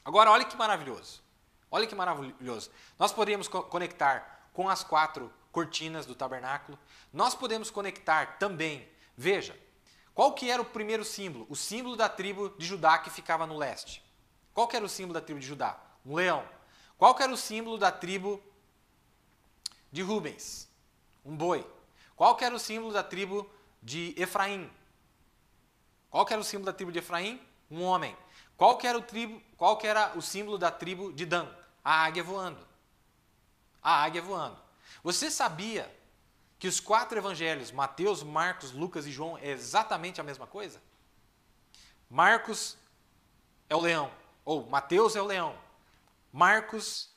Agora, olha que maravilhoso. Olha que maravilhoso. Nós podemos conectar com as 4 cortinas do tabernáculo. Nós podemos conectar também, veja, qual que era o primeiro símbolo? O símbolo da tribo de Judá que ficava no leste. Qual que era o símbolo da tribo de Judá? Um leão. Qual que era o símbolo da tribo de Rubens? Um boi. Qual que era o símbolo da tribo de Efraim? Qual que era o símbolo da tribo de Efraim? Um homem. Qual que era o símbolo da tribo de Dan? A águia voando. A águia voando. Você sabia que os 4 evangelhos, Mateus, Marcos, Lucas e João, é exatamente a mesma coisa? Marcos é o leão, ou Mateus é o leão. Marcos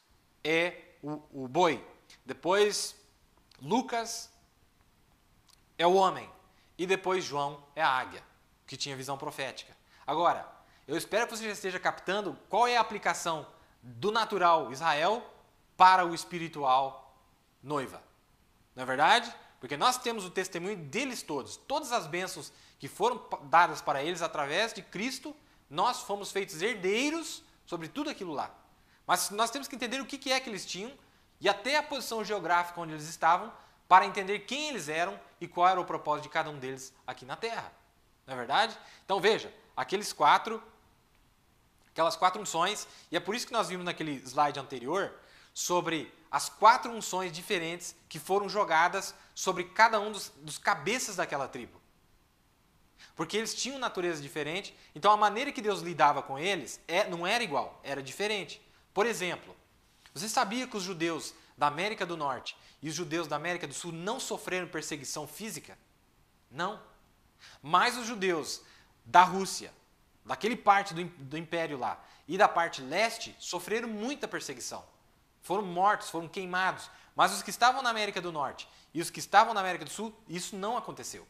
é o boi. Depois, Lucas é o homem. E depois, João é a águia, que tinha visão profética. Agora, eu espero que você já esteja captando qual é a aplicação do natural Israel para o espiritual noiva. Não é verdade? Porque nós temos o testemunho deles todos. Todas as bênçãos que foram dadas para eles através de Cristo, nós fomos feitos herdeiros sobre tudo aquilo lá. Mas nós temos que entender o que é que eles tinham e até a posição geográfica onde eles estavam para entender quem eles eram e qual era o propósito de cada um deles aqui na Terra. Não é verdade? Então veja, aquelas 4 unções, e é por isso que nós vimos naquele slide anterior sobre as 4 unções diferentes que foram jogadas sobre cada um dos cabeças daquela tribo. Porque eles tinham natureza diferente, então a maneira que Deus lidava com eles não era igual, era diferente. Por exemplo, você sabia que os judeus da América do Norte e os judeus da América do Sul não sofreram perseguição física? Não. Mas os judeus da Rússia, daquele parte do império lá, e da parte leste, sofreram muita perseguição. Foram mortos, foram queimados. Mas os que estavam na América do Norte e os que estavam na América do Sul, isso não aconteceu.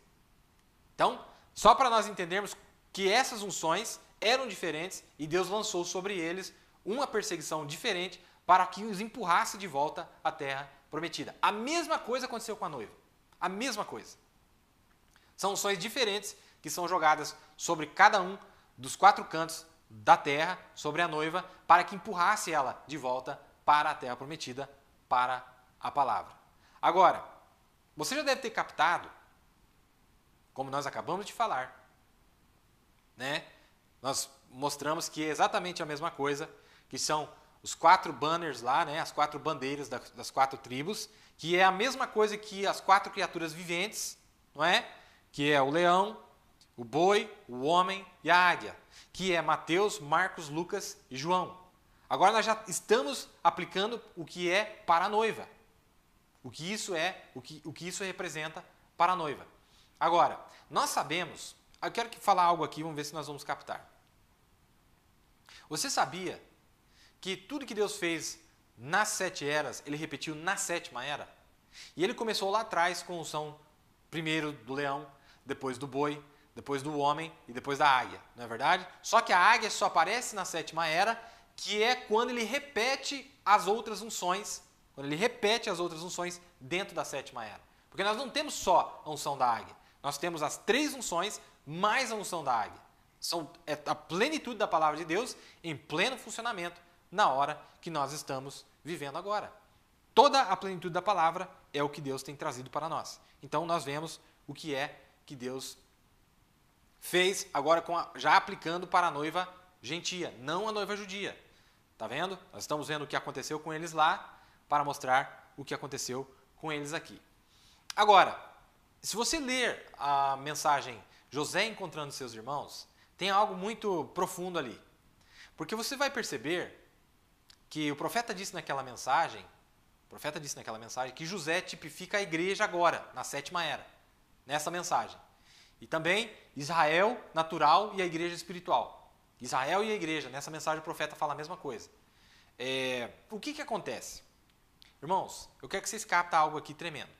Então, só para nós entendermos que essas unções eram diferentes e Deus lançou sobre eles uma perseguição diferente para que os empurrasse de volta à terra prometida. A mesma coisa aconteceu com a noiva. A mesma coisa. São unções diferentes que são jogadas sobre cada um dos 4 cantos da terra, sobre a noiva, para que empurrasse ela de volta para a terra prometida, para a palavra. Agora, você já deve ter captado, como nós acabamos de falar, né? Nós mostramos que é exatamente a mesma coisa, que são os 4 banners lá, né? As 4 bandeiras das 4 tribos, que é a mesma coisa que as 4 criaturas viventes, não é? Que é o leão, o boi, o homem e a águia, que é Mateus, Marcos, Lucas e João. Agora nós já estamos aplicando o que é para a noiva. O que isso representa para a noiva. Agora, nós sabemos, eu quero falar algo aqui, vamos ver se nós vamos captar. Você sabia que tudo que Deus fez nas 7 eras, ele repetiu na 7ª era? E ele começou lá atrás com a unção primeiro do leão, depois do boi, depois do homem e depois da águia, não é verdade? Só que a águia só aparece na 7ª era, que é quando ele repete as outras unções, dentro da 7ª era. Porque nós não temos só a unção da águia, nós temos as 3 unções mais a unção da águia. É a plenitude da palavra de Deus em pleno funcionamento na hora que nós estamos vivendo agora. Toda a plenitude da palavra é o que Deus tem trazido para nós. Então nós vemos o que é que Deus fez agora já aplicando para a noiva gentia, não a noiva judia. Tá vendo? Nós estamos vendo o que aconteceu com eles lá para mostrar o que aconteceu com eles aqui. Agora, se você ler a mensagem José encontrando seus irmãos, tem algo muito profundo ali. Porque você vai perceber que o profeta disse naquela mensagem que José tipifica a igreja agora, na 7ª era, nessa mensagem. E também Israel natural e a igreja espiritual. Israel e a igreja, nessa mensagem o profeta fala a mesma coisa. O que acontece? Irmãos, eu quero que vocês captem algo aqui tremendo.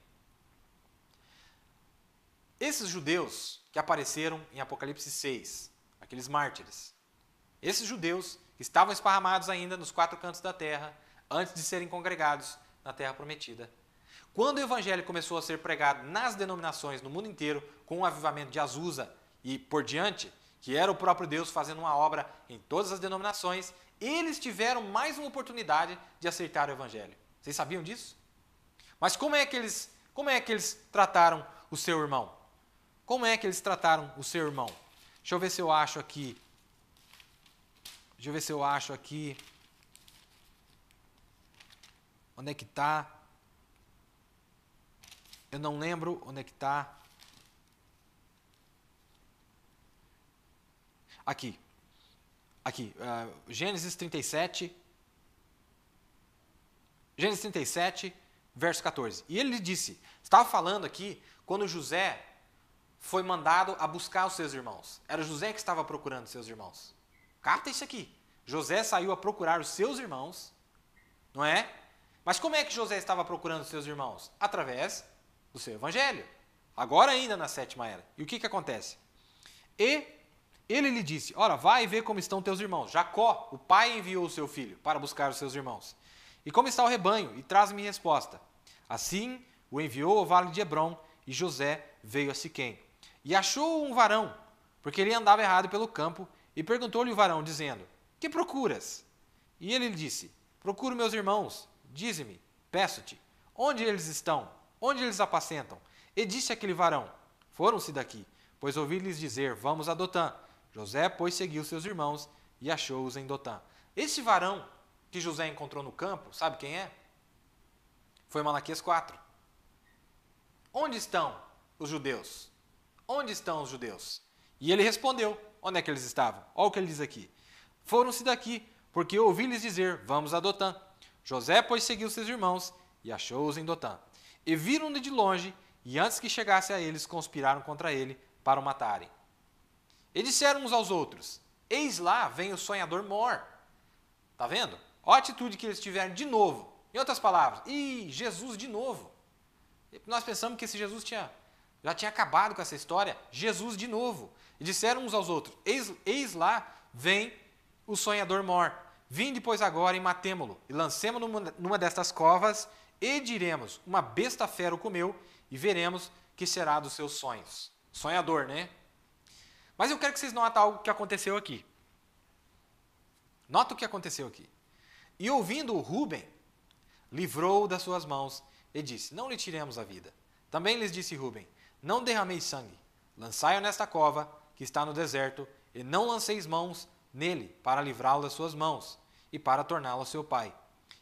Esses judeus que apareceram em Apocalipse 6, aqueles mártires, esses judeus que estavam esparramados ainda nos 4 cantos da terra, antes de serem congregados na terra prometida. Quando o evangelho começou a ser pregado nas denominações no mundo inteiro, com o avivamento de Azusa e por diante, que era o próprio Deus fazendo uma obra em todas as denominações, eles tiveram mais uma oportunidade de aceitar o evangelho. Vocês sabiam disso? Mas como é que eles trataram o seu irmão? Como é que eles trataram o seu irmão? Deixa eu ver se eu acho aqui. Onde é que está? Eu não lembro onde é que está. Aqui. Gênesis 37. Gênesis 37, verso 14. E ele lhe disse, estava falando aqui, quando José foi mandado a buscar os seus irmãos. Era José que estava procurando os seus irmãos. Capta isso aqui. José saiu a procurar os seus irmãos, não é? Mas como é que José estava procurando os seus irmãos? Através do seu evangelho. Agora ainda na 7ª era. E o que acontece? E ele lhe disse, ora, vai ver como estão teus irmãos. Jacó, o pai, enviou o seu filho para buscar os seus irmãos. E como está o rebanho? E traz-me resposta. Assim o enviou ao vale de Hebrom, e José veio a Siquém. E achou um varão, porque ele andava errado pelo campo, e perguntou-lhe o varão, dizendo, que procuras? E ele lhe disse, procuro meus irmãos, dize-me, peço-te, onde eles estão? Onde eles apacentam? E disse aquele varão, foram-se daqui, pois ouvi-lhes dizer, vamos a Dotã. José, pois, seguiu seus irmãos, e achou-os em Dotã. Esse varão que José encontrou no campo, sabe quem é? Foi Malaquias 4. Onde estão os judeus? Onde estão os judeus? E ele respondeu, onde é que eles estavam? Olha o que ele diz aqui. Foram-se daqui, porque ouvi-lhes dizer, vamos a Dotã. José, pois, seguiu seus irmãos, e achou-os em Dotã. E viram-no de longe, e antes que chegasse a eles, conspiraram contra ele, para o matarem. E disseram uns aos outros, eis lá vem o sonhador Mor. Está vendo? Olha a atitude que eles tiveram de novo. Em outras palavras, Jesus de novo. Nós pensamos que esse Jesus já tinha acabado com essa história. Jesus de novo. E disseram uns aos outros, eis lá vem o sonhador Mor. Vinde, pois, agora e matemo-lo, e lancemo-lo numa destas covas, e diremos, uma besta fera o comeu, e veremos que será dos seus sonhos. Sonhador, né? Mas eu quero que vocês notem algo que aconteceu aqui. Nota o que aconteceu aqui. E ouvindo-o Rúben, livrou-o das suas mãos, e disse, não lhe tiremos a vida. Também lhes disse Rúben, não derrameis sangue, lançai-o nesta cova, que está no deserto, e não lanceis mãos nele, para livrá-lo das suas mãos, e para torná-lo seu pai.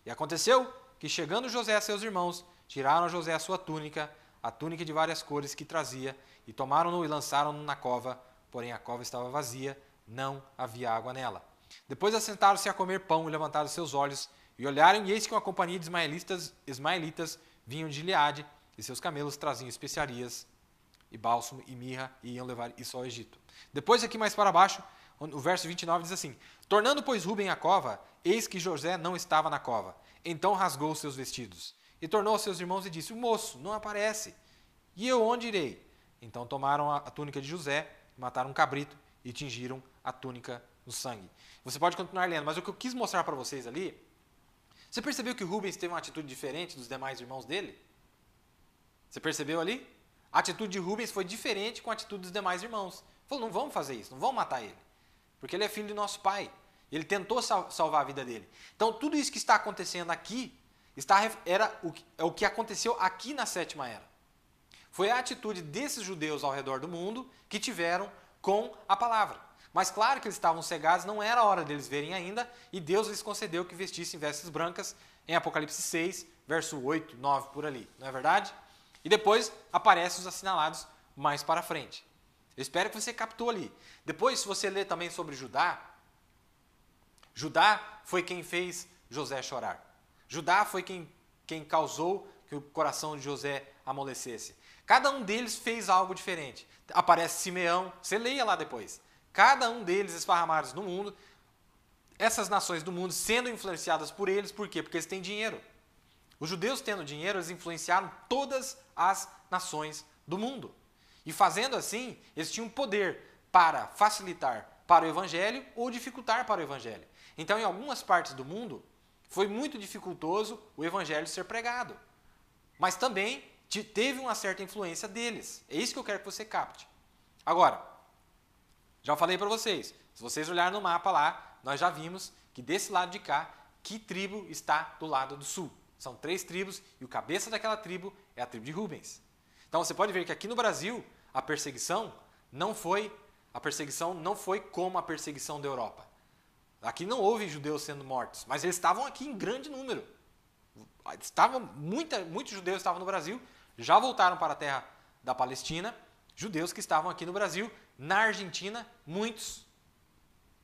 E aconteceu que, chegando José a seus irmãos, tiraram a José a sua túnica, a túnica de várias cores que trazia, e tomaram-no e lançaram-no na cova, porém a cova estava vazia, não havia água nela. Depois assentaram-se a comer pão e levantaram seus olhos, e olharam, e eis que uma companhia de ismaelitas vinham de Gileade, e seus camelos traziam especiarias, e bálsamo, e mirra, e iam levar isso ao Egito. Depois, aqui mais para baixo, o verso 29 diz assim, tornando, pois, Rúben à cova, eis que José não estava na cova. Então rasgou os seus vestidos, e tornou aos seus irmãos e disse, o moço não aparece, e eu onde irei? Então tomaram a túnica de José, mataram um cabrito, e tingiram a túnica no sangue. Você pode continuar lendo, mas o que eu quis mostrar para vocês ali, você percebeu que Rubens teve uma atitude diferente dos demais irmãos dele? Você percebeu ali? A atitude de Rubens foi diferente com a atitude dos demais irmãos. Falou, não vamos fazer isso, não vamos matar ele. Porque ele é filho de nosso pai. Ele tentou salvar a vida dele. Então, tudo isso que está acontecendo aqui, é o que aconteceu aqui na 7ª era. Foi a atitude desses judeus ao redor do mundo que tiveram com a palavra. Mas claro que eles estavam cegados, não era a hora deles verem ainda, e Deus lhes concedeu que vestissem vestes brancas, em Apocalipse 6, verso 8, 9, por ali. Não é verdade? E depois aparecem os assinalados mais para frente. Eu espero que você captou ali. Depois, se você ler também sobre Judá, Judá foi quem fez José chorar. Judá foi quem causou que o coração de José amolecesse. Cada um deles fez algo diferente. Aparece Simeão, você leia lá depois. Cada um deles esparramados no mundo, essas nações do mundo sendo influenciadas por eles, por quê? Porque eles têm dinheiro. Os judeus tendo dinheiro, eles influenciaram todas as nações do mundo. E fazendo assim, eles tinham poder para facilitar para o evangelho ou dificultar para o evangelho. Então, em algumas partes do mundo, foi muito dificultoso o evangelho ser pregado. Mas também teve uma certa influência deles. É isso que eu quero que você capte. Agora, já falei para vocês, se vocês olharem no mapa lá, nós já vimos que desse lado de cá, que tribo está do lado do sul? São 3 tribos e o cabeça daquela tribo é a tribo de Rubens. Então você pode ver que aqui no Brasil a perseguição não foi como a perseguição da Europa. Aqui não houve judeus sendo mortos, mas eles estavam aqui em grande número. Muitos judeus estavam no Brasil, já voltaram para a terra da Palestina, judeus que estavam aqui no Brasil. Na Argentina, muitos.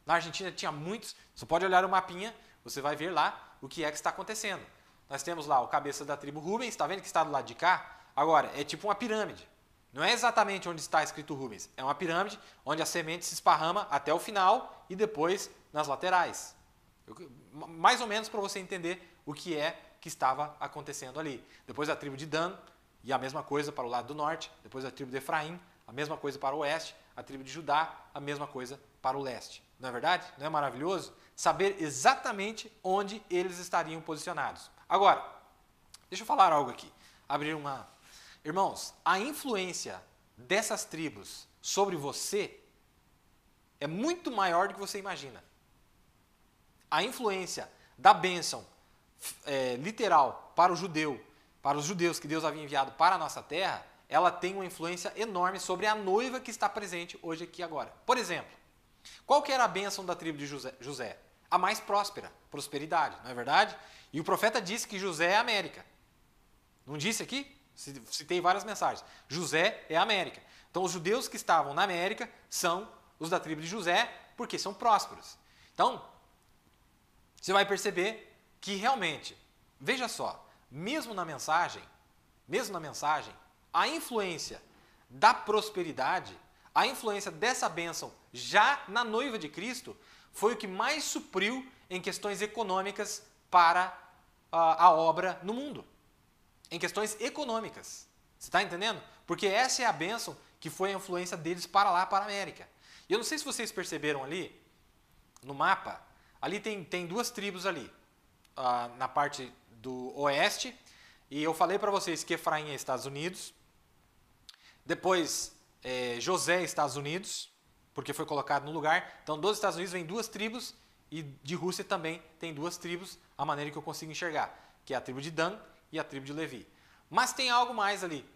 Na Argentina tinha muitos. Você pode olhar o mapinha, você vai ver lá o que é que está acontecendo. Nós temos lá o cabeça da tribo Rubens, está vendo que está do lado de cá? Agora, é tipo uma pirâmide. Não é exatamente onde está escrito Rubens. É uma pirâmide onde a semente se esparrama até o final e depois nas laterais. Mais ou menos para você entender o que é que estava acontecendo ali. Depois a tribo de Dan, e a mesma coisa para o lado do norte. Depois a tribo de Efraim, a mesma coisa para o oeste. A tribo de Judá, a mesma coisa para o leste. Não é verdade? Não é maravilhoso? Saber exatamente onde eles estariam posicionados. Agora, deixa eu falar algo aqui. Irmãos, a influência dessas tribos sobre você é muito maior do que você imagina. A influência da bênção literal para o judeu, para os judeus que Deus havia enviado para a nossa terra, ela tem uma influência enorme sobre a noiva que está presente hoje aqui agora. Por exemplo, qual que era a bênção da tribo de José? A mais próspera, prosperidade, não é verdade? E o profeta disse que José é a América. Não disse aqui? Citei várias mensagens. José é a América. Então, os judeus que estavam na América são os da tribo de José, porque são prósperos. Então, você vai perceber que realmente, veja só, mesmo na mensagem, a influência da prosperidade, a influência dessa bênção já na noiva de Cristo, foi o que mais supriu em questões econômicas para a obra no mundo. Em questões econômicas. Você está entendendo? Porque essa é a bênção que foi a influência deles para lá, para a América. E eu não sei se vocês perceberam ali, no mapa, ali tem 2 tribos ali, na parte do oeste, e eu falei para vocês que Efraim é Estados Unidos, depois José é Estados Unidos, porque foi colocado no lugar. Então, dos Estados Unidos vem 2 tribos, e de Rússia também tem 2 tribos, a maneira que eu consigo enxergar, que é a tribo de Dan e a tribo de Levi. Mas tem algo mais ali,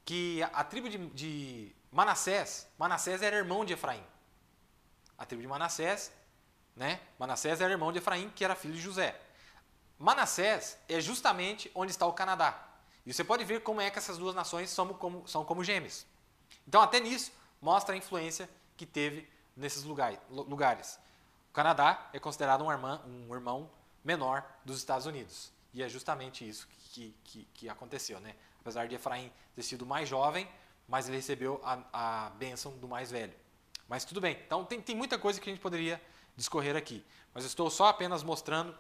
que a tribo de Manassés era irmão de Efraim. A tribo de Manassés, né? Manassés era irmão de Efraim, que era filho de José. Manassés é justamente onde está o Canadá. E você pode ver como é que essas 2 nações são como gêmeos. Então, até nisso, mostra a influência que teve nesses lugares. O Canadá é considerado um irmão menor dos Estados Unidos. E é justamente isso que aconteceu, né? Apesar de Efraim ter sido mais jovem, mas ele recebeu a bênção do mais velho. Mas tudo bem. Então, tem muita coisa que a gente poderia discorrer aqui. Mas eu estou só apenas mostrando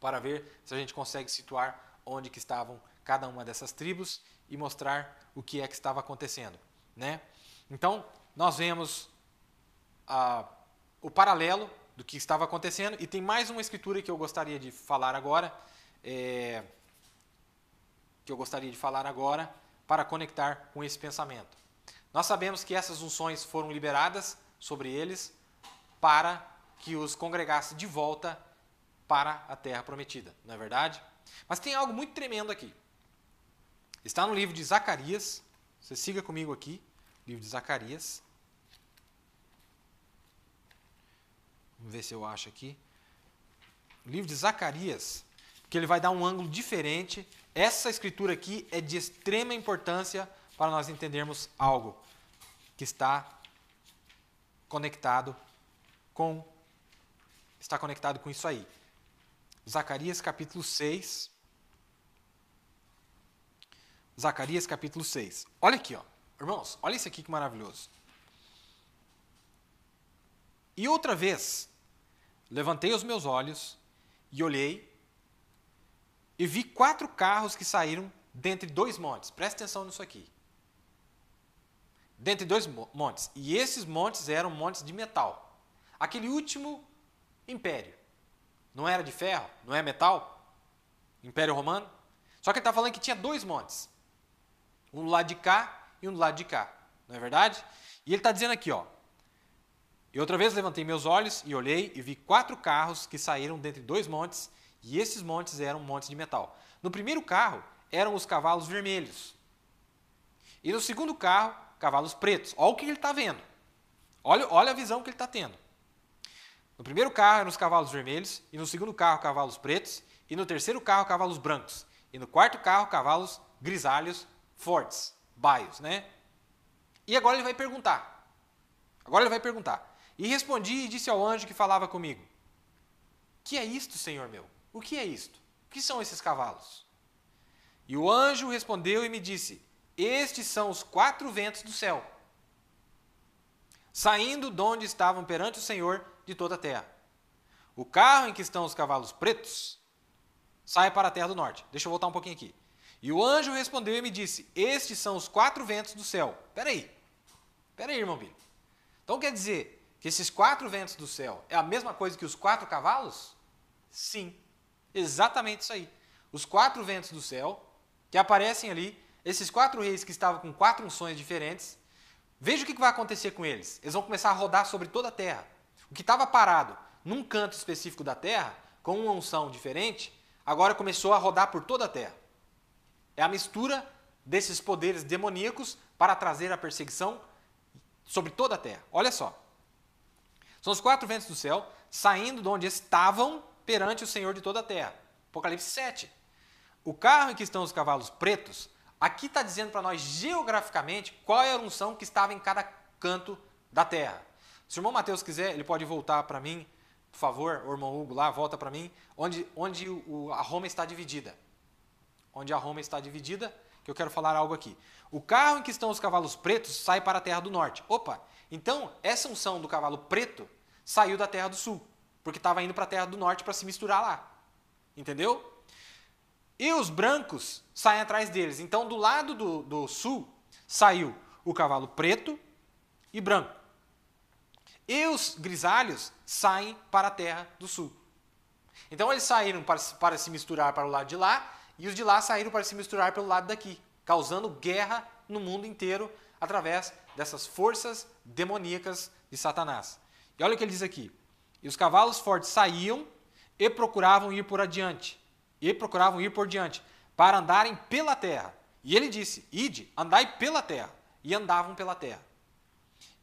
para ver se a gente consegue situar onde que estavam cada uma dessas tribos e mostrar o que é que estava acontecendo, né? Então, nós vemos o paralelo do que estava acontecendo, e tem mais uma escritura que eu gostaria de falar agora, para conectar com esse pensamento. Nós sabemos que essas unções foram liberadas sobre eles para que os congregasse de volta para a terra prometida, não é verdade? Mas tem algo muito tremendo aqui. Está no livro de Zacarias, você siga comigo aqui, livro de Zacarias. Vamos ver se eu acho aqui. Livro de Zacarias, porque ele vai dar um ângulo diferente. Essa escritura aqui é de extrema importância para nós entendermos algo que está conectado com isso aí. Zacarias capítulo 6. Zacarias capítulo 6. Olha aqui, ó. Irmãos, olha isso aqui que maravilhoso. E outra vez, levantei os meus olhos e olhei e vi 4 carros que saíram dentre 2 montes. Presta atenção nisso aqui. Dentre 2 montes. E esses montes eram montes de metal. Aquele último império. Não era de ferro, não é metal? Império Romano. Só que ele está falando que tinha 2 montes. Um do lado de cá e um do lado de cá. Não é verdade? E ele está dizendo aqui, ó. E outra vez levantei meus olhos e olhei e vi 4 carros que saíram dentre 2 montes, e esses montes eram montes de metal. No primeiro carro eram os cavalos vermelhos. E no segundo carro, cavalos pretos. Olha o que ele está vendo. Olha a visão que ele está tendo. No primeiro carro eram os cavalos vermelhos, e no segundo carro, cavalos pretos, e no terceiro carro, cavalos brancos, e no quarto carro, cavalos grisalhos fortes, baios, né? E agora ele vai perguntar. E respondi e disse ao anjo que falava comigo: que é isto, Senhor meu? O que é isto? O que são esses cavalos? E o anjo respondeu e me disse: estes são os 4 ventos do céu, saindo de onde estavam perante o Senhor de toda a terra. O carro em que estão os cavalos pretos sai para a terra do norte. Deixa eu voltar um pouquinho aqui. E o anjo respondeu e me disse: estes são os 4 ventos do céu. Peraí, irmão Billy. Então quer dizer que esses 4 ventos do céu é a mesma coisa que os 4 cavalos? Sim, exatamente isso aí. Os 4 ventos do céu que aparecem ali, esses 4 reis que estavam com 4 unções diferentes, veja o que vai acontecer com eles. Eles vão começar a rodar sobre toda a terra. O que estava parado num canto específico da terra, com uma unção diferente, agora começou a rodar por toda a terra. É a mistura desses poderes demoníacos para trazer a perseguição sobre toda a terra. Olha só. São os 4 ventos do céu, saindo de onde estavam perante o Senhor de toda a terra. Apocalipse 7. O carro em que estão os cavalos pretos, aqui está dizendo para nós geograficamente qual é a unção que estava em cada canto da terra. Se o irmão Mateus quiser, ele pode voltar para mim, por favor, o irmão Hugo lá, volta para mim, onde a Roma está dividida. Onde a Roma está dividida, que eu quero falar algo aqui. O carro em que estão os cavalos pretos sai para a terra do norte. Opa, então essa unção do cavalo preto saiu da terra do sul, porque estava indo para a terra do norte para se misturar lá. Entendeu? E os brancos saem atrás deles. Então do lado do sul saiu o cavalo preto e branco. E os grisalhos saem para a terra do sul. Então eles saíram para se misturar para o lado de lá, e os de lá saíram para se misturar pelo lado daqui, causando guerra no mundo inteiro através dessas forças demoníacas de Satanás. E olha o que ele diz aqui. E os cavalos fortes saíam e procuravam ir por diante, para andarem pela terra. E ele disse: ide, andai pela terra. E andavam pela terra.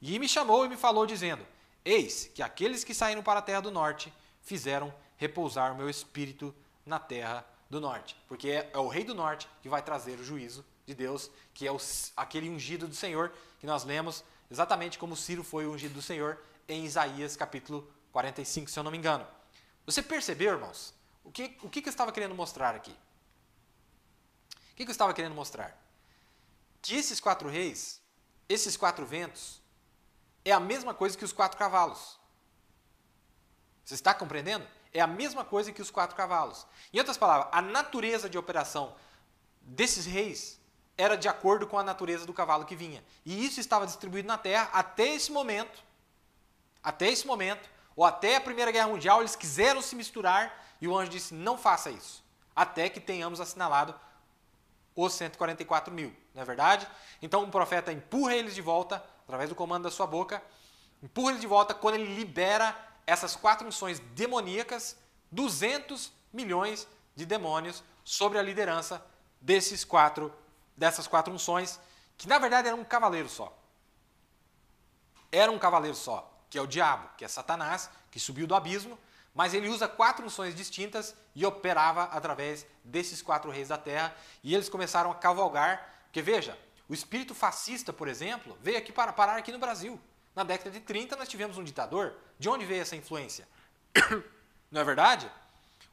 E me chamou e me falou, dizendo: eis que aqueles que saíram para a terra do norte fizeram repousar o meu espírito na terra do norte. Porque é o rei do norte que vai trazer o juízo de Deus, que é aquele ungido do Senhor, que nós lemos exatamente como Ciro foi o ungido do Senhor em Isaías capítulo 45, se eu não me engano. Você percebeu, irmãos? O que eu estava querendo mostrar aqui? O que eu estava querendo mostrar? Que esses 4 reis, esses 4 ventos, é a mesma coisa que os 4 cavalos. Você está compreendendo? É a mesma coisa que os 4 cavalos. Em outras palavras, a natureza de operação desses reis era de acordo com a natureza do cavalo que vinha. E isso estava distribuído na terra até esse momento, ou até a Primeira Guerra Mundial, eles quiseram se misturar e o anjo disse: não faça isso, até que tenhamos assinalado os 144 mil, não é verdade? Então o profeta empurra eles de volta, através do comando da sua boca, empurra eles de volta quando ele libera essas 4 unções demoníacas, 200 milhões de demônios sobre a liderança dessas 4 unções, que na verdade era um cavaleiro só. Era um cavaleiro só, que é o diabo, que é Satanás, que subiu do abismo, mas ele usa 4 unções distintas e operava através desses 4 reis da terra, e eles começaram a cavalgar, porque veja, o espírito fascista, por exemplo, veio aqui para parar aqui no Brasil. Na década de 30 nós tivemos um ditador. De onde veio essa influência? Não é verdade?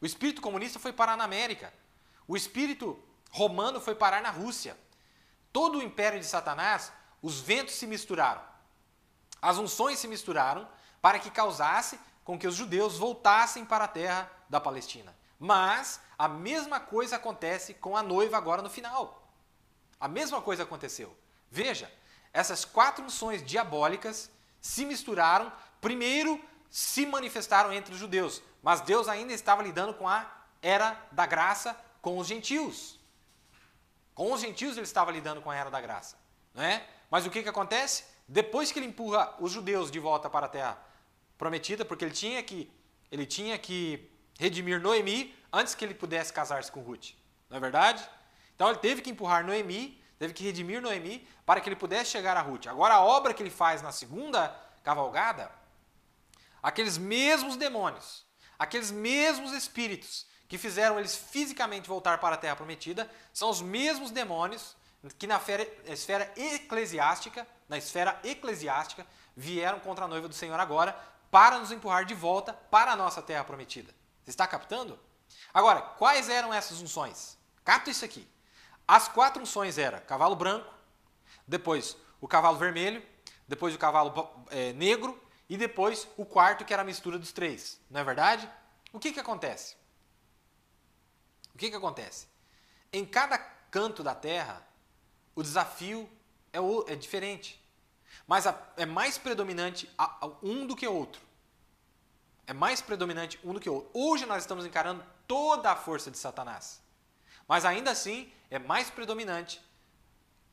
O O espírito comunista foi parar na América. O espírito romano foi parar na Rússia. Todo o império de Satanás, os ventos se misturaram. As unções se misturaram para que causasse com que os judeus voltassem para a terra da Palestina. Mas a mesma coisa acontece com a noiva agora no final. A mesma coisa aconteceu. Veja, essas 4 unções diabólicas se misturaram, primeiro se manifestaram entre os judeus, mas Deus ainda estava lidando com a era da graça com os gentios. Com os gentios ele estava lidando com a era da graça. Não é? Mas o que acontece? Depois que ele empurra os judeus de volta para a terra prometida, porque ele tinha que redimir Noemi antes que ele pudesse casar-se com Ruth. Não é verdade? Então ele teve que empurrar Noemi, teve que redimir Noemi para que ele pudesse chegar a Ruth. Agora a obra que ele faz na segunda cavalgada, aqueles mesmos demônios, aqueles mesmos espíritos que fizeram eles fisicamente voltar para a terra prometida, são os mesmos demônios que na esfera eclesiástica, vieram contra a noiva do Senhor agora para nos empurrar de volta para a nossa terra prometida. Você está captando? Agora, quais eram essas unções? Capta isso aqui. As 4 unções eram cavalo branco, depois o cavalo vermelho, depois o cavalo negro e depois o quarto, que era a mistura dos 3. Não é verdade? O que acontece? O que acontece? Em cada canto da terra, o desafio é diferente. Mas é mais predominante um do que outro. É mais predominante um do que outro. Hoje nós estamos encarando toda a força de Satanás. Mas ainda assim, é mais predominante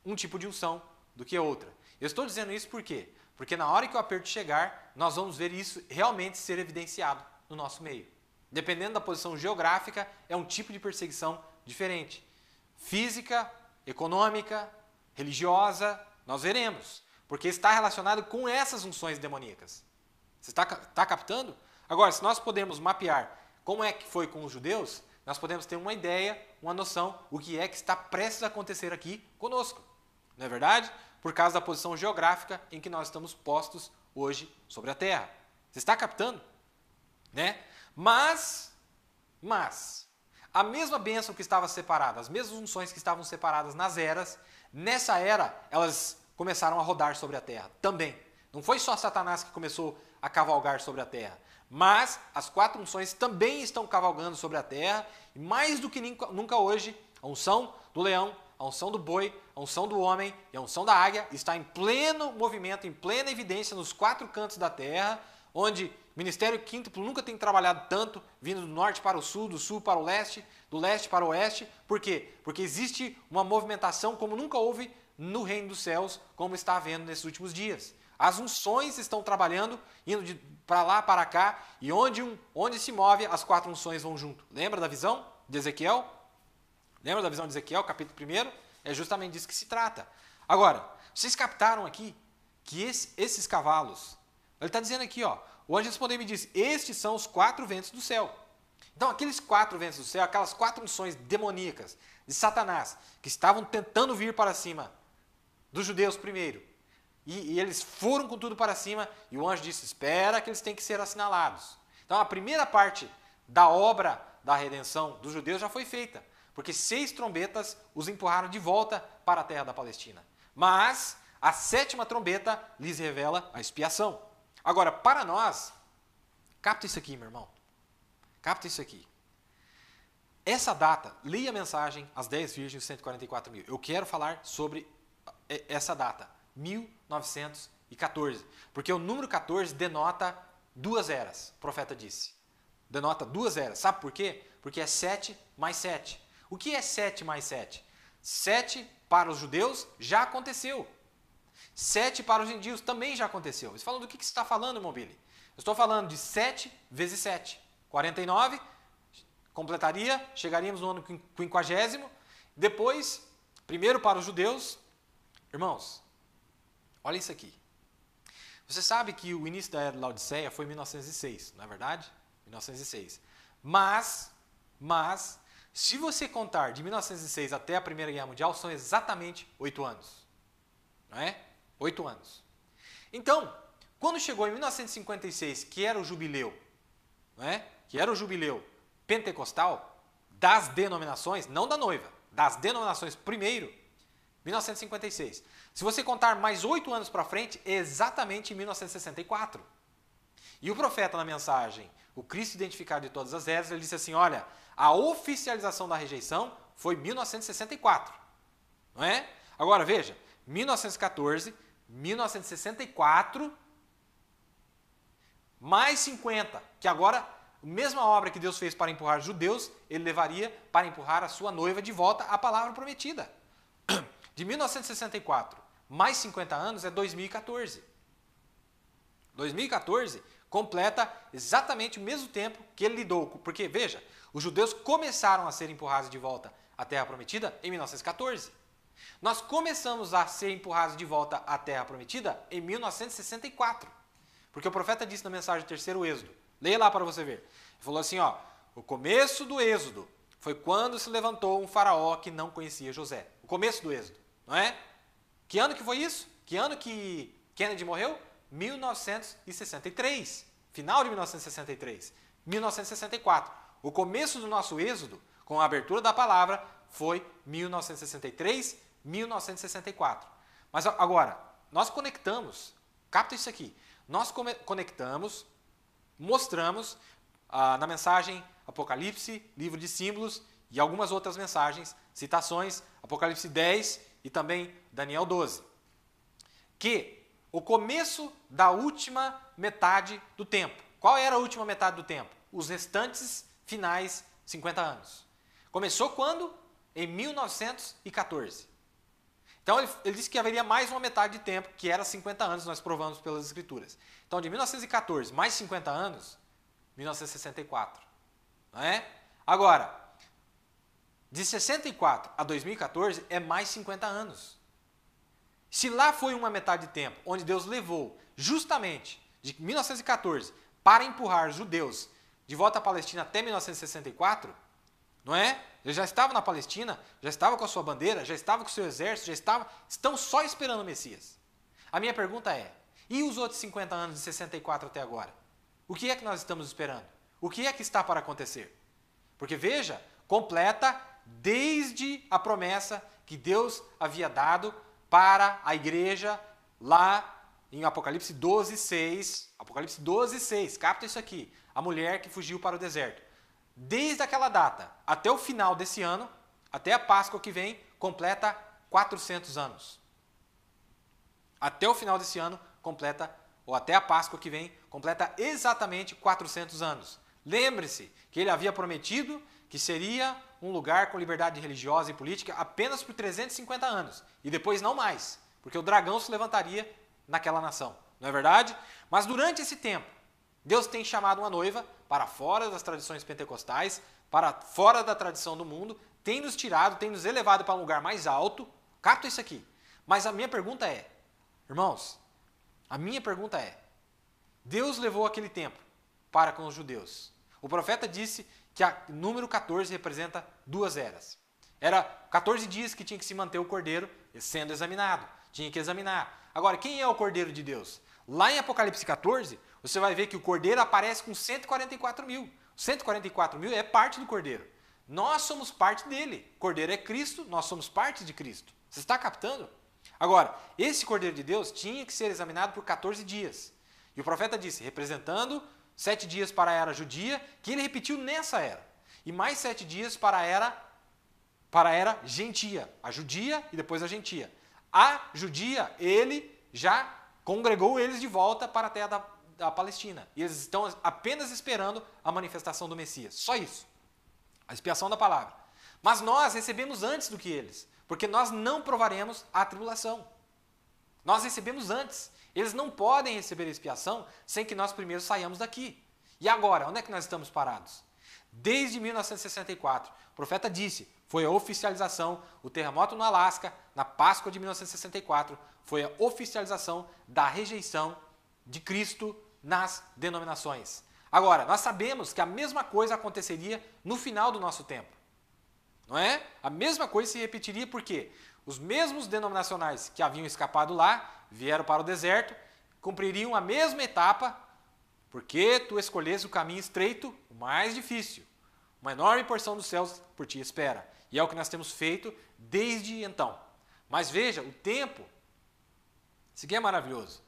um tipo de unção do que outra. Eu estou dizendo isso por quê? Porque na hora que o aperto chegar, nós vamos ver isso realmente ser evidenciado no nosso meio. Dependendo da posição geográfica, é um tipo de perseguição diferente. Física, econômica, religiosa, nós veremos. Porque está relacionado com essas unções demoníacas. Você está captando? Agora, se nós podemos mapear como é que foi com os judeus, nós podemos ter uma ideia, uma noção, o que é que está prestes a acontecer aqui conosco. Não é verdade? Por causa da posição geográfica em que nós estamos postos hoje sobre a terra. Você está captando? Né? Mas, a mesma bênção que estava separada, as mesmas unções que estavam separadas nas eras, nessa era, elas começaram a rodar sobre a terra também. Não foi só Satanás que começou a cavalgar sobre a terra, mas as 4 unções também estão cavalgando sobre a terra, e mais do que nunca hoje, a unção do leão, a unção do boi, a unção do homem e a unção da águia está em pleno movimento, em plena evidência nos 4 cantos da terra, onde o Ministério Quíntuplo nunca tem trabalhado tanto, vindo do norte para o sul, do sul para o leste, do leste para o oeste. Por quê? Porque existe uma movimentação como nunca houve no reino dos céus, como está havendo nesses últimos dias. As unções estão trabalhando, indo para lá, para cá, e onde se move, as 4 unções vão junto. Lembra da visão de Ezequiel? Lembra da visão de Ezequiel, capítulo 1? É justamente disso que se trata. Agora, vocês captaram aqui que esses cavalos, ele está dizendo aqui, ó, o anjo respondeu e me disse, estes são os 4 ventos do céu. Então, aqueles 4 ventos do céu, aquelas 4 unções demoníacas de Satanás, que estavam tentando vir para cima dos judeus primeiro, e eles foram com tudo para cima, e o anjo disse, espera que eles têm que ser assinalados. Então, a primeira parte da obra da redenção dos judeus já foi feita, porque 6 trombetas os empurraram de volta para a terra da Palestina. Mas a 7ª trombeta lhes revela a expiação. Agora, para nós, capta isso aqui, meu irmão. Capta isso aqui. Essa data, leia a mensagem, as 10 virgens, 144 mil. Eu quero falar sobre essa data, 1914. Porque o número 14 denota 2 eras, o profeta disse. Denota 2 eras. Sabe por quê? Porque é 7 mais 7. O que é 7 mais 7? 7 para os judeus já aconteceu. 7 para os gentios também já aconteceu. Você fala do que você está falando, irmão Billy? Eu estou falando de 7 vezes 7. 49, completaria, chegaríamos no ano 50º. Depois, primeiro para os judeus. Irmãos, olha isso aqui. Você sabe que o início da era de Laodiceia foi em 1906, não é verdade? 1906. Mas, se você contar de 1906 até a Primeira Guerra Mundial, são exatamente 8 anos. Não é? 8 anos. Então, quando chegou em 1956, que era o jubileu, não é? Que era o jubileu pentecostal das denominações, não da noiva, das denominações primeiro, 1956. Se você contar mais 8 anos para frente, é exatamente em 1964. E o profeta na mensagem, o Cristo identificado de todas as eras, ele disse assim, olha, a oficialização da rejeição foi 1964, não é? Agora veja, 1914, 1964, mais 50, que agora, a mesma obra que Deus fez para empurrar judeus, ele levaria para empurrar a sua noiva de volta à palavra prometida. De 1964, mais 50 anos é 2014. 2014 completa exatamente o mesmo tempo que ele lidou, porque, veja, os judeus começaram a ser empurrados de volta à Terra Prometida em 1914. Nós começamos a ser empurrados de volta à Terra Prometida em 1964. Porque o profeta disse na mensagem do terceiro Êxodo, leia lá para você ver. Ele falou assim, ó, o começo do Êxodo foi quando se levantou um faraó que não conhecia José. O começo do Êxodo, não é? Que ano que foi isso? Que ano que Kennedy morreu? 1963. Final de 1963. 1964. O começo do nosso Êxodo, com a abertura da palavra, foi 1963, 1964. Mas agora, nós conectamos, capta isso aqui, nós conectamos, mostramos na mensagem Apocalipse, livro de símbolos e algumas outras mensagens, citações, Apocalipse 10 e também Daniel 12, que o começo da última metade do tempo. Qual era a última metade do tempo? Os restantes finais 50 anos. Começou quando? Em 1914. Então ele disse que haveria mais uma metade de tempo, que era 50 anos, nós provamos pelas escrituras. Então de 1914 mais 50 anos, 1964. Não é? Agora, de 64 a 2014 é mais 50 anos. Se lá foi uma metade de tempo, onde Deus levou justamente de 1914 para empurrar judeus de volta à Palestina até 1964, não é? Ele já estava na Palestina, já estava com a sua bandeira, já estava com o seu exército, estão só esperando o Messias. A minha pergunta é, e os outros 50 anos de 64 até agora? O que é que nós estamos esperando? O que é que está para acontecer? Porque veja, completa desde a promessa que Deus havia dado para a igreja lá em Apocalipse 12:6. Apocalipse 12:6, capta isso aqui. A mulher que fugiu para o deserto. Desde aquela data até o final desse ano, até a Páscoa que vem, completa 400 anos. Até o final desse ano, completa, ou até a Páscoa que vem, completa exatamente 400 anos. Lembre-se que ele havia prometido que seria um lugar com liberdade religiosa e política apenas por 350 anos. E depois não mais, porque o dragão se levantaria naquela nação. Não é verdade? Mas durante esse tempo, Deus tem chamado uma noiva para fora das tradições pentecostais, para fora da tradição do mundo, tem nos tirado, tem nos elevado para um lugar mais alto. Capta isso aqui. Mas a minha pergunta é, irmãos, a minha pergunta é, Deus levou aquele tempo para com os judeus. O profeta disse que o número 14 representa 2 eras. Era 14 dias que tinha que se manter o cordeiro sendo examinado. Tinha que examinar. Agora, quem é o cordeiro de Deus? Lá em Apocalipse 14, você vai ver que o cordeiro aparece com 144 mil. 144 mil é parte do cordeiro. Nós somos parte dele. O cordeiro é Cristo, nós somos parte de Cristo. Você está captando? Agora, esse cordeiro de Deus tinha que ser examinado por 14 dias. E o profeta disse, representando 7 dias para a era judia, que ele repetiu nessa era. E mais 7 dias para a era gentia. A judia e depois a gentia. A judia, ele já congregou eles de volta para a terra da Palestina. E eles estão apenas esperando a manifestação do Messias. Só isso. A expiação da palavra. Mas nós recebemos antes do que eles. Porque nós não provaremos a tribulação. Nós recebemos antes. Eles não podem receber a expiação sem que nós primeiro saiamos daqui. E agora, onde é que nós estamos parados? Desde 1964, o profeta disse, foi a oficialização, o terremoto no Alasca, na Páscoa de 1964, foi a oficialização da rejeição de Cristo nas denominações. Agora, nós sabemos que a mesma coisa aconteceria no final do nosso tempo. Não é? A mesma coisa se repetiria porque os mesmos denominacionais que haviam escapado lá, vieram para o deserto, cumpririam a mesma etapa, porque tu escolheste o caminho estreito, o mais difícil. Uma enorme porção dos céus por ti espera. E é o que nós temos feito desde então. Mas veja, o tempo, isso aqui é maravilhoso.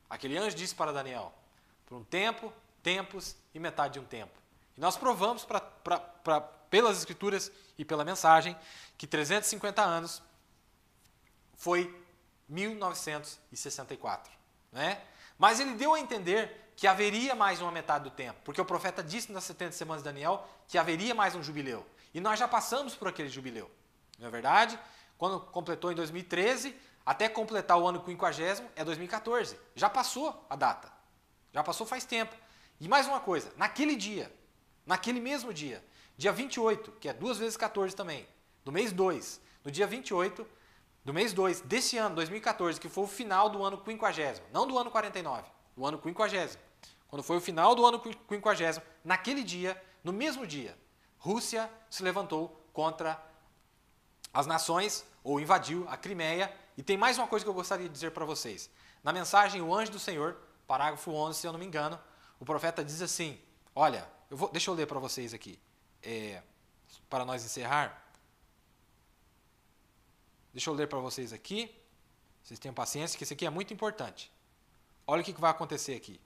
Aquele anjo disse para Daniel, por um tempo, tempos e metade de um tempo. E nós provamos pelas escrituras e pela mensagem que 350 anos foi 1964. Né? Mas ele deu a entender que haveria mais uma metade do tempo, porque o profeta disse nas 70 semanas de Daniel que haveria mais um jubileu. E nós já passamos por aquele jubileu. Não é verdade? Quando completou em 2013, até completar o ano 50º é 2014. Já passou a data. Já passou faz tempo. E mais uma coisa, naquele mesmo dia, dia 28, que é 2 vezes 14 também, do mês 2, no dia 28 do mês 2 desse ano, 2014, que foi o final do ano 50º, não do ano 49, do ano 50º. Quando foi o final do ano 50º, naquele dia, no mesmo dia, Rússia se levantou contra as nações, ou invadiu a Crimeia. E tem mais uma coisa que eu gostaria de dizer para vocês. Na mensagem O Anjo do Senhor, parágrafo 11, se eu não me engano, o profeta diz assim, olha, deixa eu ler para vocês aqui, para nós encerrar. Deixa eu ler para vocês aqui, vocês tenham paciência, que isso aqui é muito importante. Olha o que vai acontecer aqui.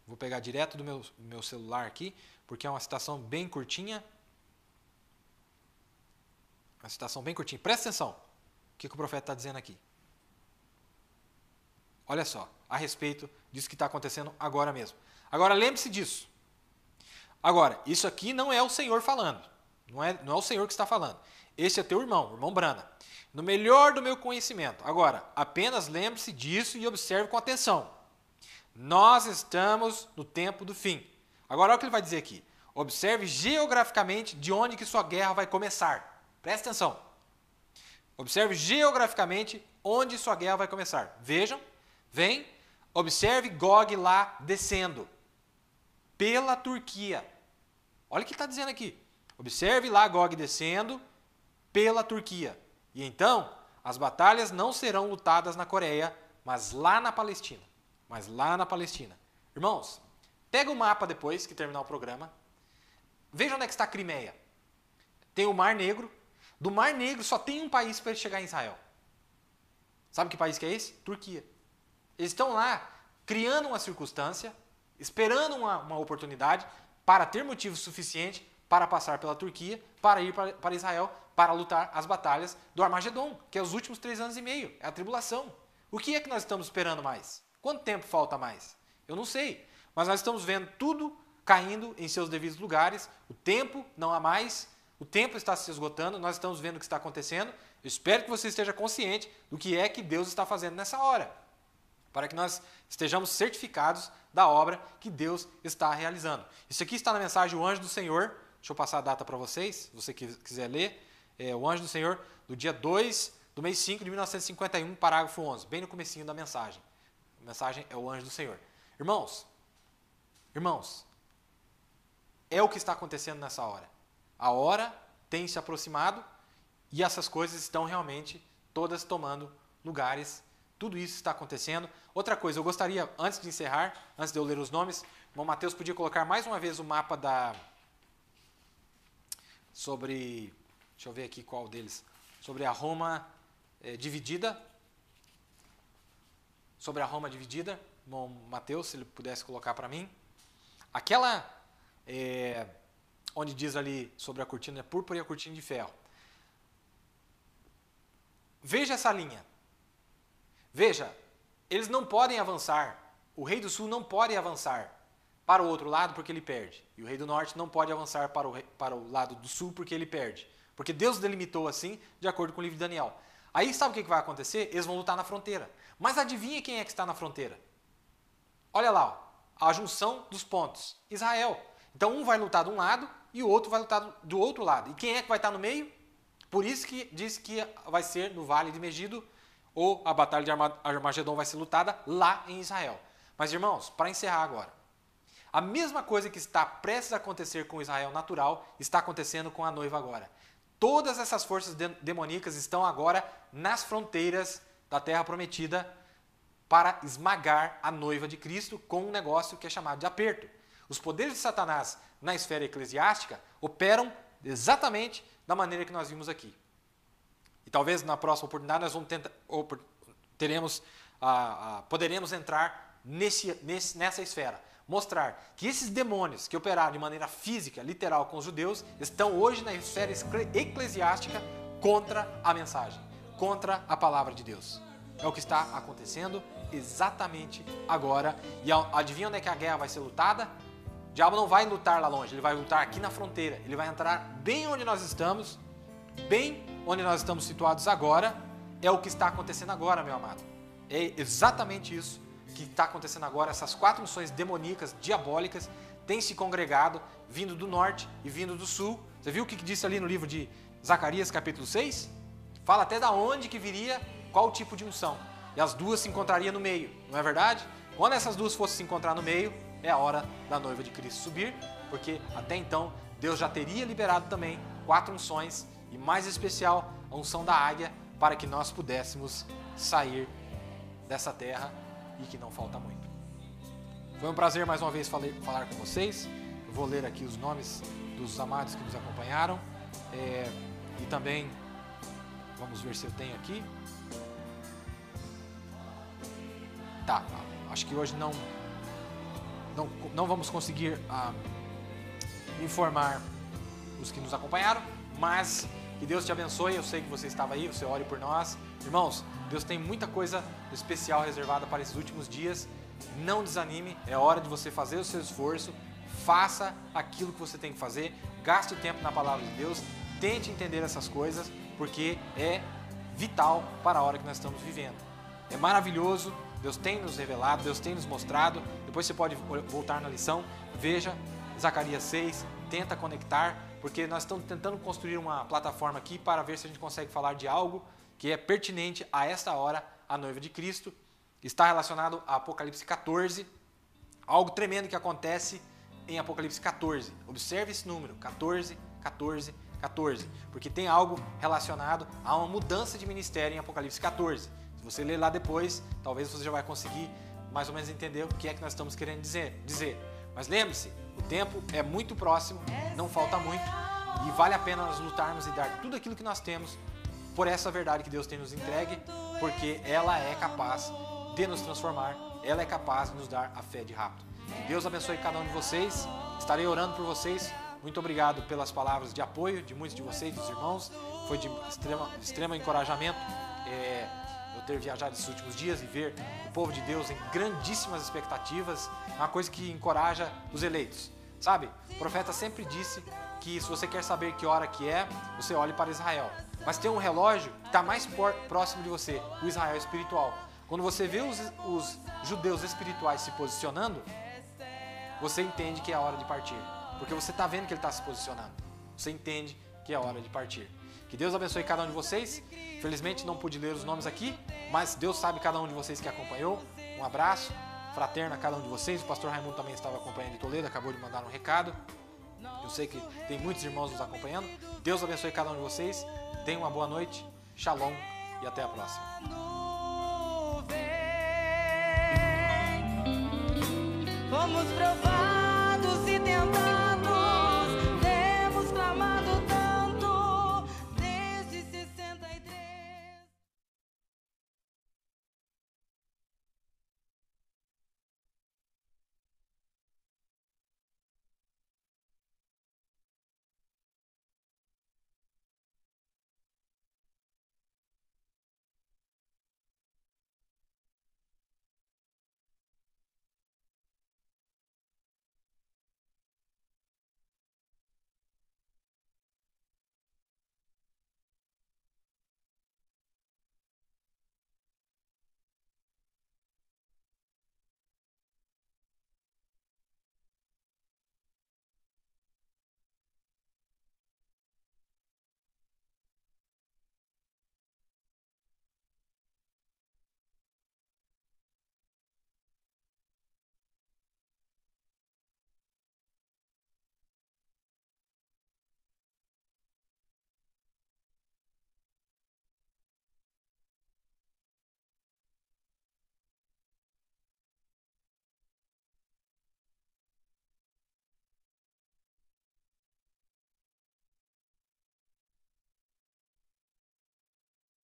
Vou pegar direto do meu celular aqui, porque é uma citação bem curtinha. Uma citação bem curtinha. Presta atenção. O que o profeta está dizendo aqui? Olha só, a respeito disso que está acontecendo agora mesmo. Agora, lembre-se disso. Agora, isso aqui não é o Senhor falando. Não é o Senhor que está falando. Esse é teu irmão, o irmão Brana. No melhor do meu conhecimento. Agora, apenas lembre-se disso e observe com atenção. Nós estamos no tempo do fim. Agora, olha o que ele vai dizer aqui. Observe geograficamente de onde que sua guerra vai começar. Presta atenção. Observe geograficamente onde sua guerra vai começar. Vejam, vem, observe Gog lá descendo pela Turquia. Olha o que ele está dizendo aqui. Observe lá Gog descendo pela Turquia. E então, as batalhas não serão lutadas na Coreia, mas lá na Palestina. Irmãos, pega o mapa depois que terminar o programa. Veja onde é que está a Crimeia. Tem o Mar Negro. Do Mar Negro só tem um país para ele chegar em Israel. Sabe que país que é esse? Turquia. Eles estão lá criando uma circunstância, esperando uma oportunidade para ter motivo suficiente para passar pela Turquia, para ir para Israel, para lutar as batalhas do Armagedon, que é os últimos 3 anos e meio, é a tribulação. O que é que nós estamos esperando mais? Quanto tempo falta mais? Eu não sei, mas nós estamos vendo tudo caindo em seus devidos lugares, o tempo não há mais, o tempo está se esgotando, nós estamos vendo o que está acontecendo. Eu espero que você esteja consciente do que é que Deus está fazendo nessa hora, para que nós estejamos certificados da obra que Deus está realizando. Isso aqui está na mensagem O Anjo do Senhor, deixa eu passar a data para vocês, se você quiser ler, O Anjo do Senhor, do dia 2 do mês 5 de 1951, parágrafo 11, bem no comecinho da mensagem. A mensagem é O Anjo do Senhor. Irmãos, é o que está acontecendo nessa hora. A hora tem se aproximado e essas coisas estão realmente todas tomando lugares. Tudo isso está acontecendo. Outra coisa, eu gostaria, antes de encerrar, antes de eu ler os nomes, o irmão Mateus podia colocar mais uma vez o mapa sobre, deixa eu ver aqui qual deles, sobre a Roma dividida. Sobre a Roma dividida, irmão Mateus, se ele pudesse colocar para mim. Aquela, onde diz ali sobre a cortina púrpura e a cortina de ferro. Veja essa linha. Veja, eles não podem avançar. O rei do sul não pode avançar para o outro lado porque ele perde. E o rei do norte não pode avançar para o lado do sul porque ele perde. Porque Deus delimitou assim, de acordo com o livro de Daniel. Aí sabe o que vai acontecer? Eles vão lutar na fronteira. Mas adivinha quem é que está na fronteira? Olha lá, ó, a junção dos pontos. Israel. Então um vai lutar de um lado e o outro vai lutar do outro lado. E quem é que vai estar no meio? Por isso que diz que vai ser no Vale de Megido, ou a Batalha de Armagedon vai ser lutada lá em Israel. Mas irmãos, para encerrar agora, a mesma coisa que está prestes a acontecer com Israel natural, está acontecendo com a noiva agora. Todas essas forças demoníacas estão agora nas fronteiras da Terra Prometida para esmagar a noiva de Cristo com um negócio que é chamado de aperto. Os poderes de Satanás na esfera eclesiástica operam exatamente da maneira que nós vimos aqui. E talvez na próxima oportunidade nós vamos poderemos entrar nessa esfera. Mostrar que esses demônios que operaram de maneira física, literal com os judeus, estão hoje na esfera eclesiástica contra a mensagem, contra a palavra de Deus. É o que está acontecendo exatamente agora. E adivinha onde é que a guerra vai ser lutada? O diabo não vai lutar lá longe, ele vai lutar aqui na fronteira. Ele vai entrar bem onde nós estamos situados agora. É o que está acontecendo agora, meu amado. É exatamente isso que está acontecendo agora. Essas 4 unções demoníacas, diabólicas, têm se congregado, vindo do norte e vindo do sul. Você viu o que disse ali no livro de Zacarias, capítulo 6? Fala até da onde que viria, qual tipo de unção. E as duas se encontrariam no meio, não é verdade? Quando essas duas fossem se encontrar no meio, é a hora da noiva de Cristo subir, porque até então Deus já teria liberado também 4 unções, e mais especial, a unção da águia, para que nós pudéssemos sair dessa terra e que não falta muito. Foi um prazer mais uma vez falar com vocês. Eu vou ler aqui os nomes dos amados que nos acompanharam. E também, vamos ver se eu tenho aqui. Tá, acho que hoje não vamos conseguir informar os que nos acompanharam, mas que Deus te abençoe. Eu sei que você estava aí, você ore por nós. Irmãos, Deus tem muita coisa especial reservada para esses últimos dias. Não desanime, é hora de você fazer o seu esforço. Faça aquilo que você tem que fazer. Gaste tempo na palavra de Deus. Tente entender essas coisas, porque é vital para a hora que nós estamos vivendo. É maravilhoso, Deus tem nos revelado, Deus tem nos mostrado. Depois você pode voltar na lição, veja Zacarias 6, tenta conectar, porque nós estamos tentando construir uma plataforma aqui para ver se a gente consegue falar de algo que é pertinente a esta hora, a noiva de Cristo. Está relacionado a Apocalipse 14, algo tremendo que acontece em Apocalipse 14. Observe esse número, 14, 14, 14, porque tem algo relacionado a uma mudança de ministério em Apocalipse 14. Se você ler lá depois, talvez você já vai conseguir mais ou menos entender o que é que nós estamos querendo dizer. Mas lembre-se, o tempo é muito próximo, não falta muito, e vale a pena nós lutarmos e dar tudo aquilo que nós temos por essa verdade que Deus tem nos entregue, porque ela é capaz de nos transformar, ela é capaz de nos dar a fé de rapto. Deus abençoe cada um de vocês, estarei orando por vocês. Muito obrigado pelas palavras de apoio de muitos de vocês, dos irmãos. Foi de extremo encorajamento eu ter viajado esses últimos dias e ver o povo de Deus em grandíssimas expectativas. É uma coisa que encoraja os eleitos. Sabe, o profeta sempre disse que se você quer saber que hora que é, você olhe para Israel. Mas tem um relógio que está mais próximo de você, o Israel espiritual. Quando você vê os judeus espirituais se posicionando, você entende que é a hora de partir. Porque você está vendo que ele está se posicionando. Você entende que é a hora de partir. Que Deus abençoe cada um de vocês. Felizmente não pude ler os nomes aqui, mas Deus sabe cada um de vocês que acompanhou. Um abraço fraterno a cada um de vocês. O pastor Raimundo também estava acompanhando de Toledo, acabou de mandar um recado. Eu sei que tem muitos irmãos nos acompanhando. Deus abençoe cada um de vocês. Tenham uma boa noite. Shalom e até a próxima. Fomos provar.